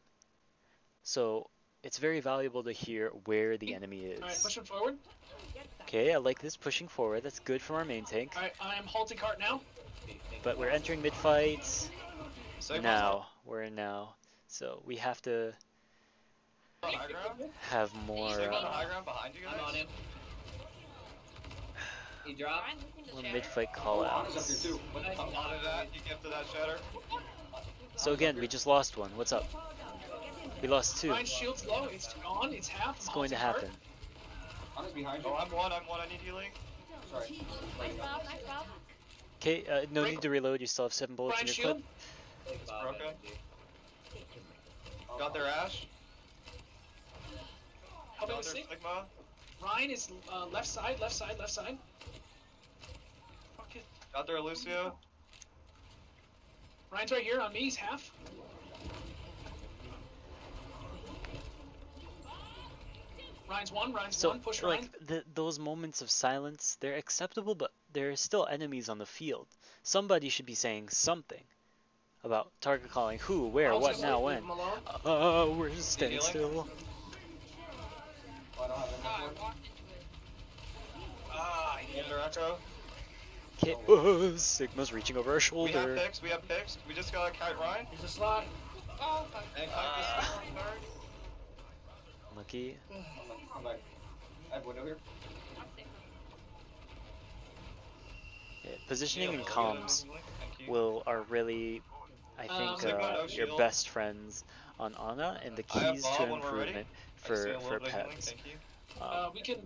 Speaker 1: So it's very valuable to hear where the enemy
Speaker 7: Alright,
Speaker 1: is.
Speaker 7: push him forward.
Speaker 1: Okay, I like this pushing forward. That's good from our main tank.
Speaker 7: Alright, I am halting cart now.
Speaker 1: But we're entering mid fight
Speaker 6: Sigma's
Speaker 1: now. We're in now, so we have to
Speaker 6: on high ground.
Speaker 1: have more.
Speaker 6: Sigma on high ground behind you
Speaker 4: I'm on
Speaker 6: guys.
Speaker 4: him. He dropped.
Speaker 5: Ryan looking to
Speaker 1: More
Speaker 5: shatter.
Speaker 1: mid fight call
Speaker 2: Honest up here
Speaker 1: outs.
Speaker 2: too. What the
Speaker 4: Nice.
Speaker 2: fuck?
Speaker 6: Wanted that. He gifted that shatter.
Speaker 1: So again, we just lost one. What's up? We lost two.
Speaker 7: Ryan's shield's low. It's gone. It's half.
Speaker 1: It's
Speaker 7: I'm
Speaker 1: going to
Speaker 7: halting
Speaker 1: happen.
Speaker 2: Honest behind you.
Speaker 6: Oh, I'm one. I need healing.
Speaker 2: Sorry.
Speaker 5: Nice Bob, nice Bob.
Speaker 1: Okay, no need to reload. You still have 7 bullets in
Speaker 7: Ryan's
Speaker 1: your clip.
Speaker 7: shield.
Speaker 4: Take Bob,
Speaker 6: broken.
Speaker 4: energy.
Speaker 6: Got their Ash.
Speaker 7: Help me
Speaker 6: Got
Speaker 7: with
Speaker 6: their
Speaker 7: Sig.
Speaker 6: Sigma.
Speaker 7: Ryan is left side, left side, left side. Fuck it.
Speaker 6: Got their Lucio.
Speaker 7: Ryan's right here on me. He's half. Ryan's one. Ryan's
Speaker 1: So
Speaker 7: one. Push Ryan.
Speaker 1: like those moments of silence, they're acceptable, but there are still enemies on the field. Somebody should be saying something about target calling who, where,
Speaker 8: I'll
Speaker 1: what,
Speaker 8: just
Speaker 1: now,
Speaker 8: leave
Speaker 1: when.
Speaker 8: him alone.
Speaker 1: We're just standing
Speaker 6: healing?
Speaker 1: still.
Speaker 2: Oh, I don't have
Speaker 5: Ah, I
Speaker 2: enough.
Speaker 5: walked into it.
Speaker 6: Ah, and their Echo.
Speaker 1: Okay, Sigma's reaching over our
Speaker 6: We have
Speaker 1: shoulder.
Speaker 6: picks. We just got to kite Ryan.
Speaker 8: He's a slot.
Speaker 5: Oh, fuck.
Speaker 6: And kite this Sigma on third.
Speaker 1: Lucky.
Speaker 2: I'm back. I have window here.
Speaker 5: I'm safe.
Speaker 1: Yeah, positioning and
Speaker 6: Healing,
Speaker 1: comms
Speaker 6: healing. Thank you.
Speaker 1: are really, I think,
Speaker 6: Sigma, no
Speaker 1: your
Speaker 6: shield.
Speaker 1: best friends on Ana and the
Speaker 6: I have
Speaker 1: keys
Speaker 6: Bob
Speaker 1: to
Speaker 6: when we're ready.
Speaker 1: improvement
Speaker 6: I see a
Speaker 1: for
Speaker 6: little bit of healing.
Speaker 1: pets.
Speaker 6: Thank you.
Speaker 7: We can.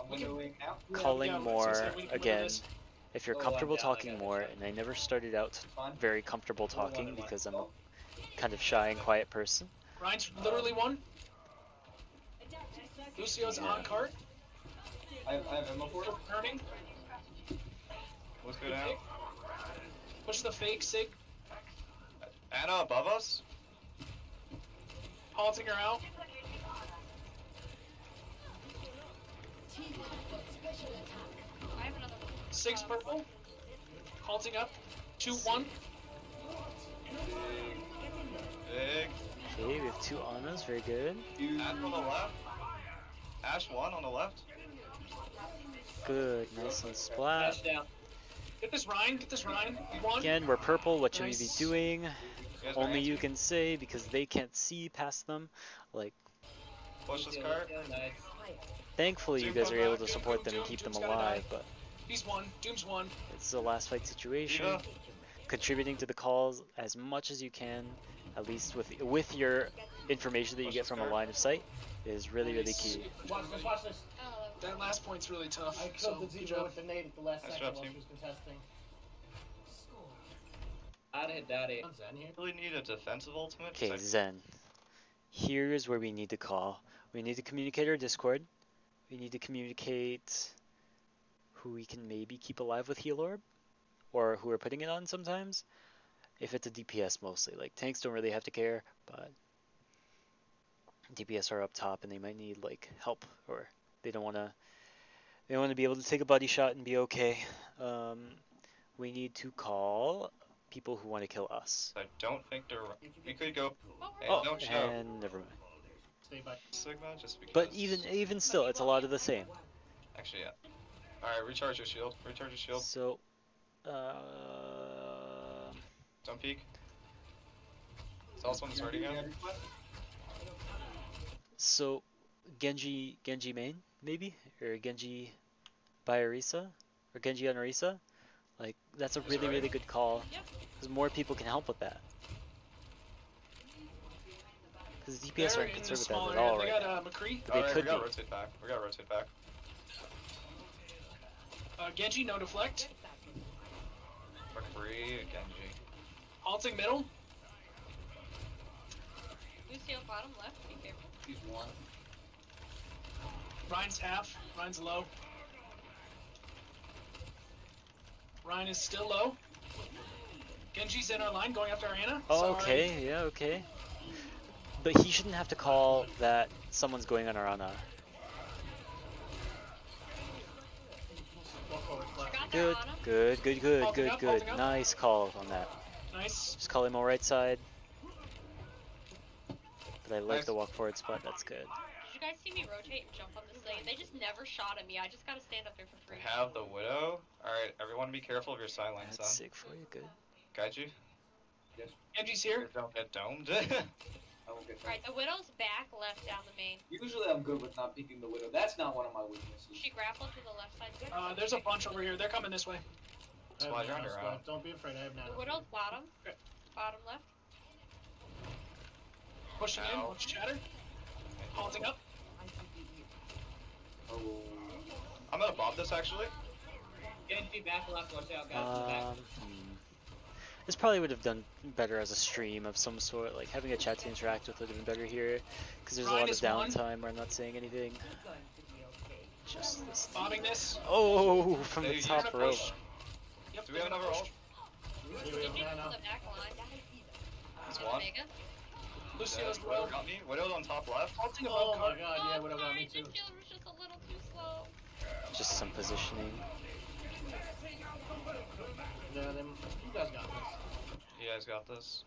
Speaker 2: I'm windowing now.
Speaker 1: Calling
Speaker 7: yeah, I was
Speaker 1: more
Speaker 7: gonna say, we can move
Speaker 1: again.
Speaker 7: this.
Speaker 1: If you're
Speaker 4: Oh, I'm
Speaker 1: comfortable
Speaker 4: down, I
Speaker 1: talking
Speaker 4: got
Speaker 1: more,
Speaker 4: this.
Speaker 1: and I never started out
Speaker 2: Fine.
Speaker 1: very comfortable
Speaker 4: Oh, one
Speaker 1: talking
Speaker 4: in
Speaker 1: because I'm
Speaker 2: Oh,
Speaker 1: a kind of shy and quiet person.
Speaker 7: Ryan's literally one. Lucio's on cart.
Speaker 2: I have ammo for it.
Speaker 7: Turning.
Speaker 6: Let's go down.
Speaker 7: Push the fake Sig.
Speaker 6: Anna above us.
Speaker 7: Halting her out.
Speaker 5: I have another one.
Speaker 7: Sig's purple. Halting up. 2-1.
Speaker 6: Big.
Speaker 1: Okay, we have 2 Anas, very good.
Speaker 6: Ash on the left. Ash one on the left.
Speaker 1: Good, nice and splat.
Speaker 4: Dash down.
Speaker 7: Get this Ryan. Get this Ryan. One.
Speaker 1: Again, we're purple, what should we be
Speaker 7: Nice.
Speaker 1: doing?
Speaker 6: You guys
Speaker 1: Only
Speaker 6: ready?
Speaker 1: you can say because they can't see past them. Like,
Speaker 6: Push this
Speaker 4: Lucio's
Speaker 6: cart.
Speaker 4: down, nice.
Speaker 1: thankfully you
Speaker 6: Doom
Speaker 1: guys are
Speaker 6: come
Speaker 1: able
Speaker 6: back.
Speaker 1: to support them and
Speaker 7: Doom,
Speaker 1: keep them
Speaker 7: Doom's gotta
Speaker 1: alive,
Speaker 7: die.
Speaker 1: but
Speaker 7: He's one. Doom's one.
Speaker 1: it's a last fight situation.
Speaker 6: Eva.
Speaker 1: Contributing to the calls as much as you can at least with your information that you get from a line of sight, is really key.
Speaker 8: Watch this, watch this.
Speaker 5: Oh,
Speaker 7: That last point's really tough.
Speaker 8: I
Speaker 7: So
Speaker 8: killed the
Speaker 7: good
Speaker 8: zebra
Speaker 7: job.
Speaker 8: with the nade at the last
Speaker 6: Nice
Speaker 8: second
Speaker 6: job,
Speaker 8: while
Speaker 6: team.
Speaker 8: she was contesting.
Speaker 4: Daddy.
Speaker 8: On Zen here.
Speaker 6: Really need a defensive ultimate. 'cause
Speaker 1: Okay, Zen. Here's where we need to call. We need to communicate our Discord. We need to communicate who we can maybe keep alive with Heal Orb, or who we're putting it on sometimes. If it's a DPS mostly, like tanks don't really have to care, but DPS are up top and they might need like help, or they don't want to be able to take a buddy shot and be okay. We need to call people who want to kill us.
Speaker 6: I don't think they're. We could go. Hey,
Speaker 1: Oh,
Speaker 6: don't show
Speaker 1: and never mind.
Speaker 8: Stay by.
Speaker 6: Sigma just because.
Speaker 1: But even still, it's a lot of the same.
Speaker 6: Actually, yeah. All right, recharge your shield. Recharge your shield.
Speaker 1: So,
Speaker 6: Don't peek. Tell us when it's ready again.
Speaker 1: so Genji main maybe, or Genji by Orisa, or Genji on Orisa. Like that's a
Speaker 6: Is it
Speaker 1: really
Speaker 6: ready?
Speaker 1: good call,
Speaker 5: Yep.
Speaker 1: because more people can help with that. Because DPS
Speaker 7: They're
Speaker 1: aren't
Speaker 7: in the
Speaker 1: concerned with that
Speaker 7: smaller
Speaker 1: at all
Speaker 7: area.
Speaker 1: right
Speaker 7: They
Speaker 1: now.
Speaker 7: got McCree.
Speaker 1: But they
Speaker 6: Alright,
Speaker 1: could
Speaker 6: we gotta
Speaker 1: be.
Speaker 6: rotate back. We gotta rotate back.
Speaker 7: Genji, no deflect.
Speaker 6: McCree, Genji.
Speaker 7: Halting middle.
Speaker 5: Lucio bottom left. Be careful.
Speaker 2: He's one.
Speaker 7: Ryan's half. Ryan's low. Ryan is still low. Genji's in our line, going after Ariana.
Speaker 1: Oh,
Speaker 7: Sorry.
Speaker 1: okay, yeah, okay. But he shouldn't have to call that someone's going on Arana.
Speaker 8: Walk forward, flat.
Speaker 5: Got that
Speaker 1: Good,
Speaker 5: on him.
Speaker 1: good. Nice call on that.
Speaker 7: Nice.
Speaker 1: Just call him on right side. But I like
Speaker 6: Nice.
Speaker 1: the walk forward spot, that's good.
Speaker 5: Did you guys see me rotate and jump on this thing? They just never shot at me. I just gotta stand up there for
Speaker 6: We
Speaker 5: free.
Speaker 6: have the Widow. Alright, everyone be careful of your sidelines,
Speaker 1: That's
Speaker 6: huh?
Speaker 1: sick for you, good.
Speaker 6: Guide you.
Speaker 7: Genji's here.
Speaker 6: Don't get domed.
Speaker 2: I won't get
Speaker 5: Alright, the Widow's back left down the main.
Speaker 2: Usually I'm good with not picking the widow. That's not one of my weaknesses.
Speaker 5: She grappled to the left side.
Speaker 7: There's a bunch over here. They're coming this way.
Speaker 8: I have
Speaker 6: Slide your
Speaker 8: nano,
Speaker 6: under
Speaker 8: Splat.
Speaker 6: out.
Speaker 8: Don't be afraid, I have
Speaker 5: The
Speaker 8: nano.
Speaker 5: Widow's bottom.
Speaker 7: Okay.
Speaker 5: Bottom left.
Speaker 7: Pushing in.
Speaker 6: Ow.
Speaker 7: Watch chatter. Halting up.
Speaker 2: Oh.
Speaker 6: I'm gonna bob this actually.
Speaker 4: Genji back left, watch out, guys. in the back.
Speaker 1: This probably would have done better as a stream of some sort, like having a chat to interact with would have been better here, because there's a lot of
Speaker 7: Ryan is one.
Speaker 1: downtime where I'm not saying anything. Just this.
Speaker 7: Bombing this.
Speaker 1: Oh, from the
Speaker 6: Hey,
Speaker 1: top
Speaker 7: Gonna
Speaker 1: rope.
Speaker 7: push. Yep.
Speaker 6: Do we have another ult?
Speaker 8: Here we have
Speaker 5: Genji from
Speaker 8: nano.
Speaker 5: the back line.
Speaker 6: He's
Speaker 5: On
Speaker 6: one.
Speaker 5: Omega.
Speaker 7: Lucio's
Speaker 6: Widow
Speaker 7: low.
Speaker 6: got me. Widow's on top left.
Speaker 7: Halting above
Speaker 8: Oh my
Speaker 7: cart.
Speaker 8: god, yeah, Widow got me
Speaker 5: sorry,
Speaker 8: too.
Speaker 5: the shield was just a little too slow.
Speaker 1: Just some positioning.
Speaker 8: Yeah, them. You guys got this.
Speaker 6: You guys got this.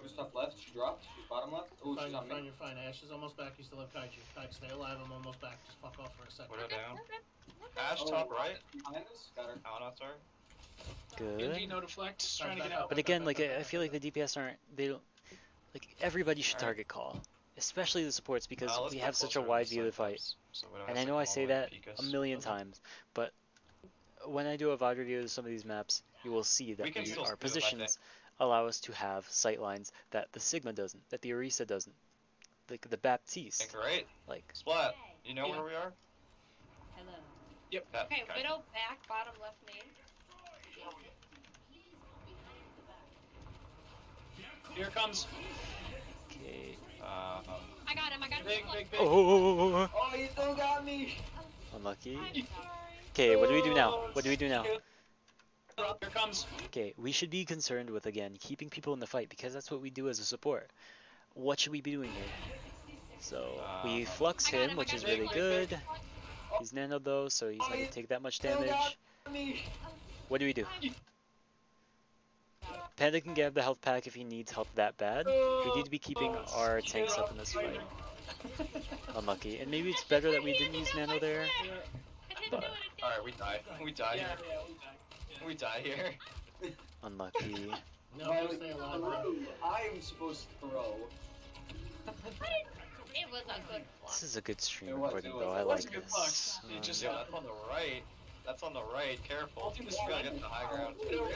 Speaker 2: Who's top left? She dropped. She's bottom left. Oh,
Speaker 8: Fine,
Speaker 2: she's
Speaker 8: you're
Speaker 2: on
Speaker 8: fine,
Speaker 2: me.
Speaker 8: you're fine. Ash is almost back. You still have Kaiju. Kaiju, stay alive. I'm almost back. Just fuck off for a second.
Speaker 6: Widow
Speaker 5: We're good,
Speaker 6: down.
Speaker 5: we're good. We're good.
Speaker 6: Ash
Speaker 2: Oh,
Speaker 6: top right.
Speaker 2: Behind us. Got her.
Speaker 6: Oh, no, sorry.
Speaker 7: Genji,
Speaker 1: Good.
Speaker 7: no deflect. Just trying to get out.
Speaker 1: But again, like I feel like the DPS aren't. They don't. Like everybody should target call, especially the supports, because
Speaker 6: Let's
Speaker 1: we
Speaker 6: get
Speaker 1: have such a
Speaker 6: closer to
Speaker 1: wide
Speaker 6: the
Speaker 1: view of the
Speaker 6: side
Speaker 1: fight.
Speaker 6: first, so Widow
Speaker 1: And
Speaker 6: has
Speaker 1: I
Speaker 6: to
Speaker 1: know I
Speaker 6: come all
Speaker 1: say
Speaker 6: the way to
Speaker 1: that
Speaker 6: peek
Speaker 1: a
Speaker 6: us.
Speaker 1: million times, but when I do a VOD review of some of these maps, you will see that
Speaker 6: We can still
Speaker 1: our
Speaker 6: do it, I
Speaker 1: positions allow us to have sight lines that the Sigma doesn't, that the Orisa doesn't, like the Baptiste.
Speaker 6: Great.
Speaker 1: Like,
Speaker 6: Splat. You know
Speaker 7: Yeah.
Speaker 6: where we are?
Speaker 4: Hello.
Speaker 6: That
Speaker 5: Okay,
Speaker 6: guy.
Speaker 5: Widow back, bottom left main.
Speaker 7: Here comes.
Speaker 1: okay.
Speaker 5: I got him,
Speaker 7: Big, big, big.
Speaker 1: Oh,
Speaker 2: Oh, you still got me.
Speaker 1: unlucky.
Speaker 5: I'm sorry.
Speaker 1: Okay, what do we do now? What do we do now?
Speaker 7: Here comes.
Speaker 1: Okay, we should be concerned with, again, keeping people in the fight, because that's what we do as a support. What should we be doing here? So, we flux
Speaker 5: I got
Speaker 1: him,
Speaker 5: him,
Speaker 1: which
Speaker 5: I
Speaker 1: is
Speaker 5: got
Speaker 1: really
Speaker 5: him.
Speaker 1: good. He's nano though, so he's not gonna take that much
Speaker 2: Still
Speaker 1: damage.
Speaker 2: got me.
Speaker 1: What do we do? Panda can get the health pack if he needs help that bad. We need to be keeping our tanks up in this fight. Unlucky. And maybe it's better that we didn't use nano there.
Speaker 5: I didn't
Speaker 1: But-
Speaker 5: do it.
Speaker 6: Alright, we die. We die
Speaker 7: Yeah,
Speaker 6: here.
Speaker 7: yeah, we died.
Speaker 6: We die here.
Speaker 1: Unlucky.
Speaker 8: No, you stay alive. bro.
Speaker 2: I am supposed to throw.
Speaker 5: It was a good
Speaker 1: This
Speaker 5: flush.
Speaker 1: is a good stream
Speaker 2: It was,
Speaker 1: recording
Speaker 2: it was.
Speaker 1: though.
Speaker 2: It
Speaker 1: I
Speaker 7: was
Speaker 1: like
Speaker 7: a good
Speaker 1: this.
Speaker 7: flux. It just-
Speaker 6: Yeah, that's on the right. That's on the right. Careful.
Speaker 7: Ultimate
Speaker 6: You gotta
Speaker 7: strike.
Speaker 6: get to the high ground.
Speaker 7: Middle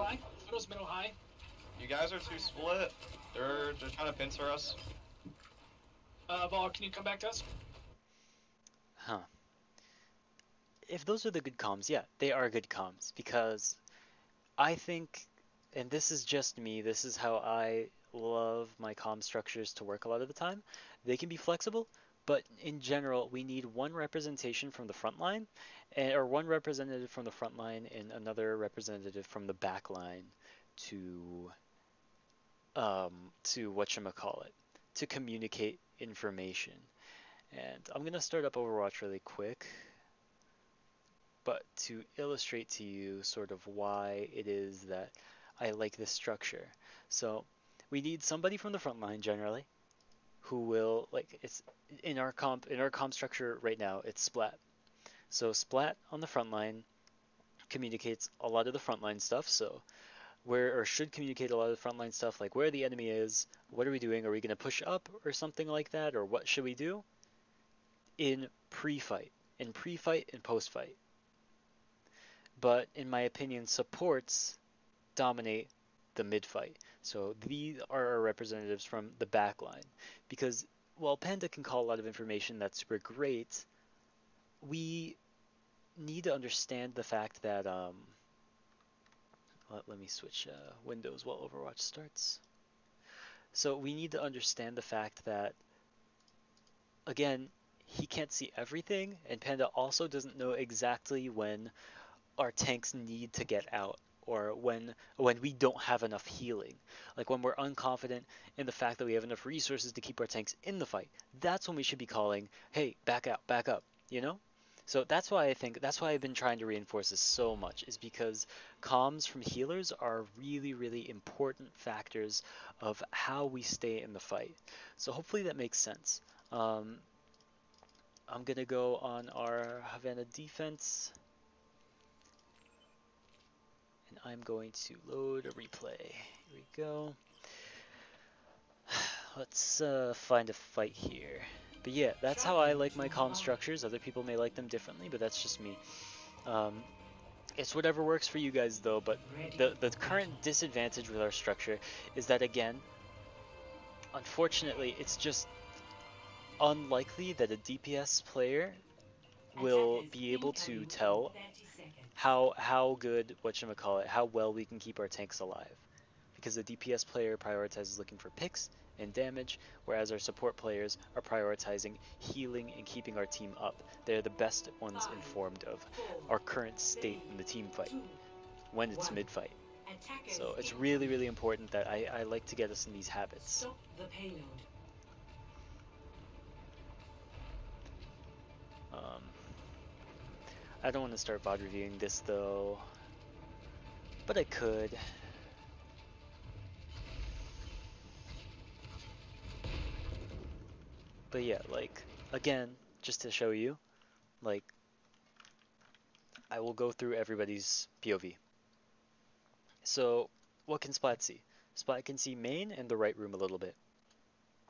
Speaker 7: high. Widow's middle high.
Speaker 6: You guys are too split. They're trying to pincer us.
Speaker 7: Vol, can you come back to us?
Speaker 1: Huh. If those are the good comms, yeah, they are good comms because I think, and this is just me, this is how I love my comm structures to work a lot of the time. They can be flexible, but in general, we need one representation from the front line, or one representative from the front line and another representative from the back line to whatchamacallit, to communicate information. And I'm gonna start up Overwatch really quick, but to illustrate to you sort of why it is that I like this structure. So we need somebody from the front line generally who will, like, it's in our comp structure right now, it's Splat. So Splat on the front line communicates a lot of the frontline stuff. So where, or should communicate a lot of the frontline stuff, like where the enemy is, what are we doing, are we going to push up or something like that, or what should we do in pre-fight, and post-fight. But in my opinion, supports dominate the mid-fight. So these are our representatives from the back line. Because while Panda can call a lot of information that's super great, we need to understand the fact that let me switch windows while Overwatch starts. So we need to understand the fact that, again, he can't see everything, and Panda also doesn't know exactly when our tanks need to get out, or when we don't have enough healing. Like when we're unconfident in the fact that we have enough resources to keep our tanks in the fight. That's when we should be calling, hey, back out, back up, you know? So that's why I've been trying to reinforce this so much, is because comms from healers are really, really important factors of how we stay in the fight. So hopefully that makes sense. I'm gonna go on our Havana defense, and I'm going to load a replay. Here we go. Let's find a fight here. But yeah, that's how I like my comm structures. Other people may like them differently, but that's just me. It's whatever works for you guys though, but the current disadvantage with our structure is that, again, unfortunately, it's just unlikely that a DPS player will be able to tell how good, whatchamacallit, how well we can keep our tanks alive. Because the DPS player prioritizes looking for picks and damage, whereas our support players are prioritizing healing and keeping our team up. They're the best ones informed of our current state in the team fight when it's mid-fight. So it's really, really important that I like to get us in these habits. I don't want to start VOD reviewing this though, but I could. But yeah, like, again, just to show you, like, I will go through everybody's POV. So, what can Splat see? Splat can see main and the right room a little bit.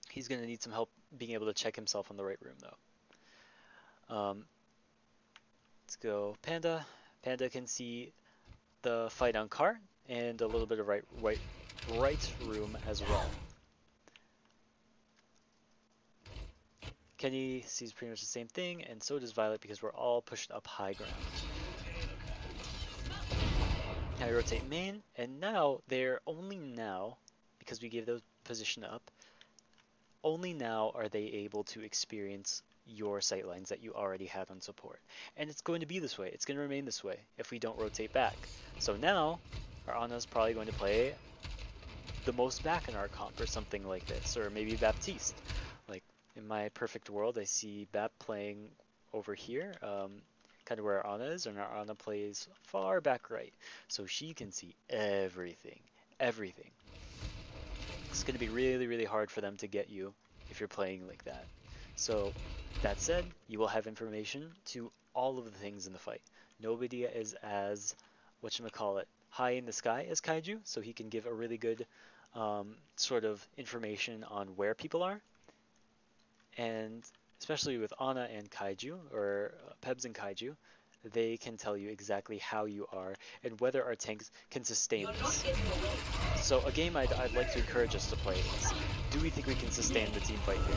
Speaker 1: He's going to need some help being able to check himself on the right room, though. Let's go Panda. Panda can see the fight on cart and a little bit of right room as well. Kenny sees pretty much the same thing, and so does Violet, because we're all pushed up high ground. Now we rotate main, and now because we gave those position up, only now are they able to experience your sightlines that you already had on support. And it's going to be this way. It's going to remain this way if we don't rotate back. So now, our Ana's probably going to play the most back in our comp or something like this, or maybe Baptiste. Like, in my perfect world, I see Bap playing over here, kind of where our Ana is, and our Ana plays far back right, so she can see everything. It's going to be really, really hard for them to get you if you're playing like that. So, that said, you will have information to all of the things in the fight. Nobody is as, high in the sky as Kaiju, so he can give a really good sort of information on where people are. And especially with Ana and Kaiju, or Pebs and Kaiju, they can tell you exactly how you are and whether our tanks can sustain this. So a game I'd like to encourage us to play is, do we think we can sustain the team fight here?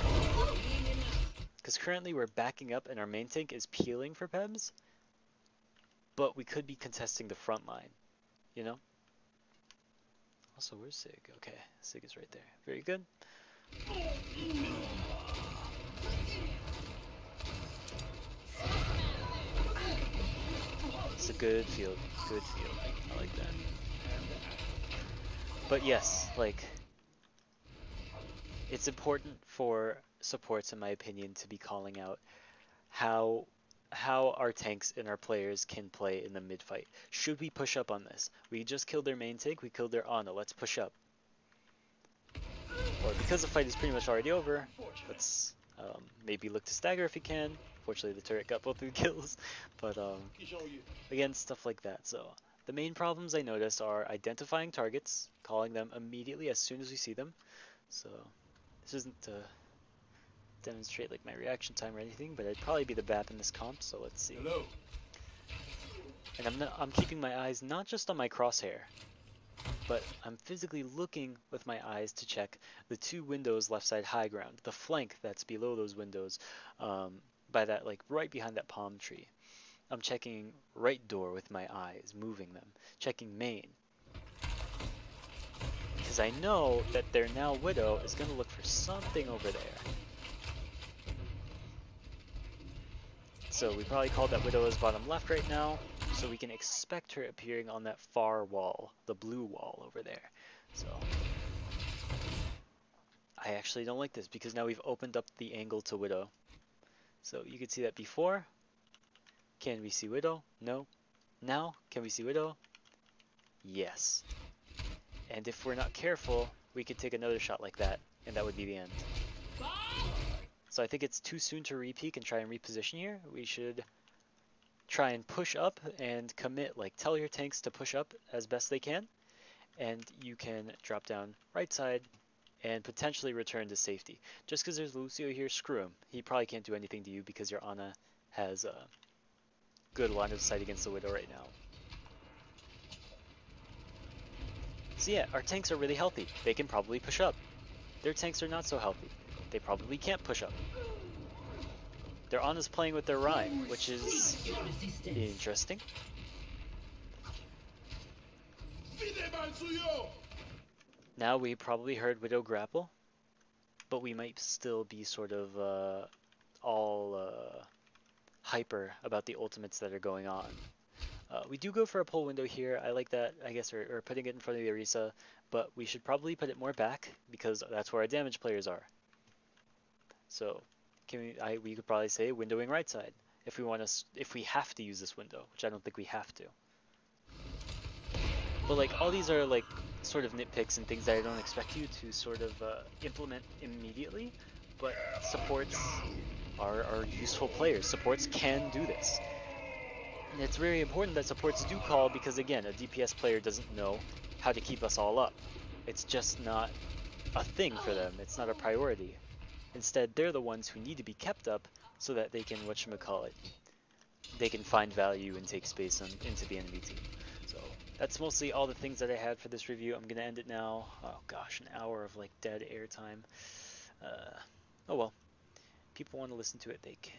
Speaker 1: Because currently we're backing up and our main tank is peeling for Pebs, but we could be contesting the front line, you know? Also, where's Sig? Okay, Sig is right there. Very good. It's a good field. Good field. I like that. But yes, like, it's important for supports, in my opinion, to be calling out how our tanks and our players can play in the mid fight. Should we push up on this? We just killed their main tank, we killed their Ana, let's push up. Or because the fight is pretty much already over, let's maybe look to stagger if we can. Fortunately, the turret got both of the kills, but again, stuff like that. So the main problems I noticed are identifying targets, calling them immediately as soon as we see them. So this isn't to demonstrate like my reaction time or anything, but I'd probably be the BAP in this comp, so let's see.
Speaker 2: Hello.
Speaker 1: And I'm keeping my eyes not just on my crosshair, but I'm physically looking with my eyes to check the two windows left side high ground, the flank that's below those windows, by that, like right behind that palm tree. I'm checking right door with my eyes, moving them, checking main. Because I know that their now Widow is going to look for something over there. So we probably called that Widow as bottom left right now, so we can expect her appearing on that far wall, the blue wall over there. So I actually don't like this because now we've opened up the angle to Widow. So you could see that before. Can we see Widow? No. Now, can we see Widow? Yes. And if we're not careful, we could take another shot like that, and that would be the end. So I think it's too soon to re-peek and try and reposition here. We should try and push up and commit, like tell your tanks to push up as best they can, and you can drop down right side and potentially return to safety. Just because there's Lucio here, screw him. He probably can't do anything to you because your Ana has a good line of sight against the Widow right now. So yeah, our tanks are really healthy. They can probably push up. Their tanks are not so healthy. They probably can't push up. Their Ana's playing with their Rhyme, which is interesting. Now we probably heard Widow grapple, but we might still be sort of all hyper about the ultimates that are going on. We do go for a pull window here. I like that. I guess we're putting it in front of the Orisa, but we should probably put it more back because that's where our damage players are. So we could probably say windowing right side if we have to use this window, which I don't think we have to. But like all these are like sort of nitpicks and things that I don't expect you to sort of implement immediately, but supports are useful players. Supports can do this. And it's very important that supports do call because again, a DPS player doesn't know how to keep us all up. It's just not a thing for them. It's not a priority. Instead, they're the ones who need to be kept up so that they can, whatchamacallit, they can find value and take space into the enemy team. So that's mostly all the things that I had for this review. I'm going to end it now. Oh gosh, an hour of like dead air time. Oh well. People want to listen to it, they can.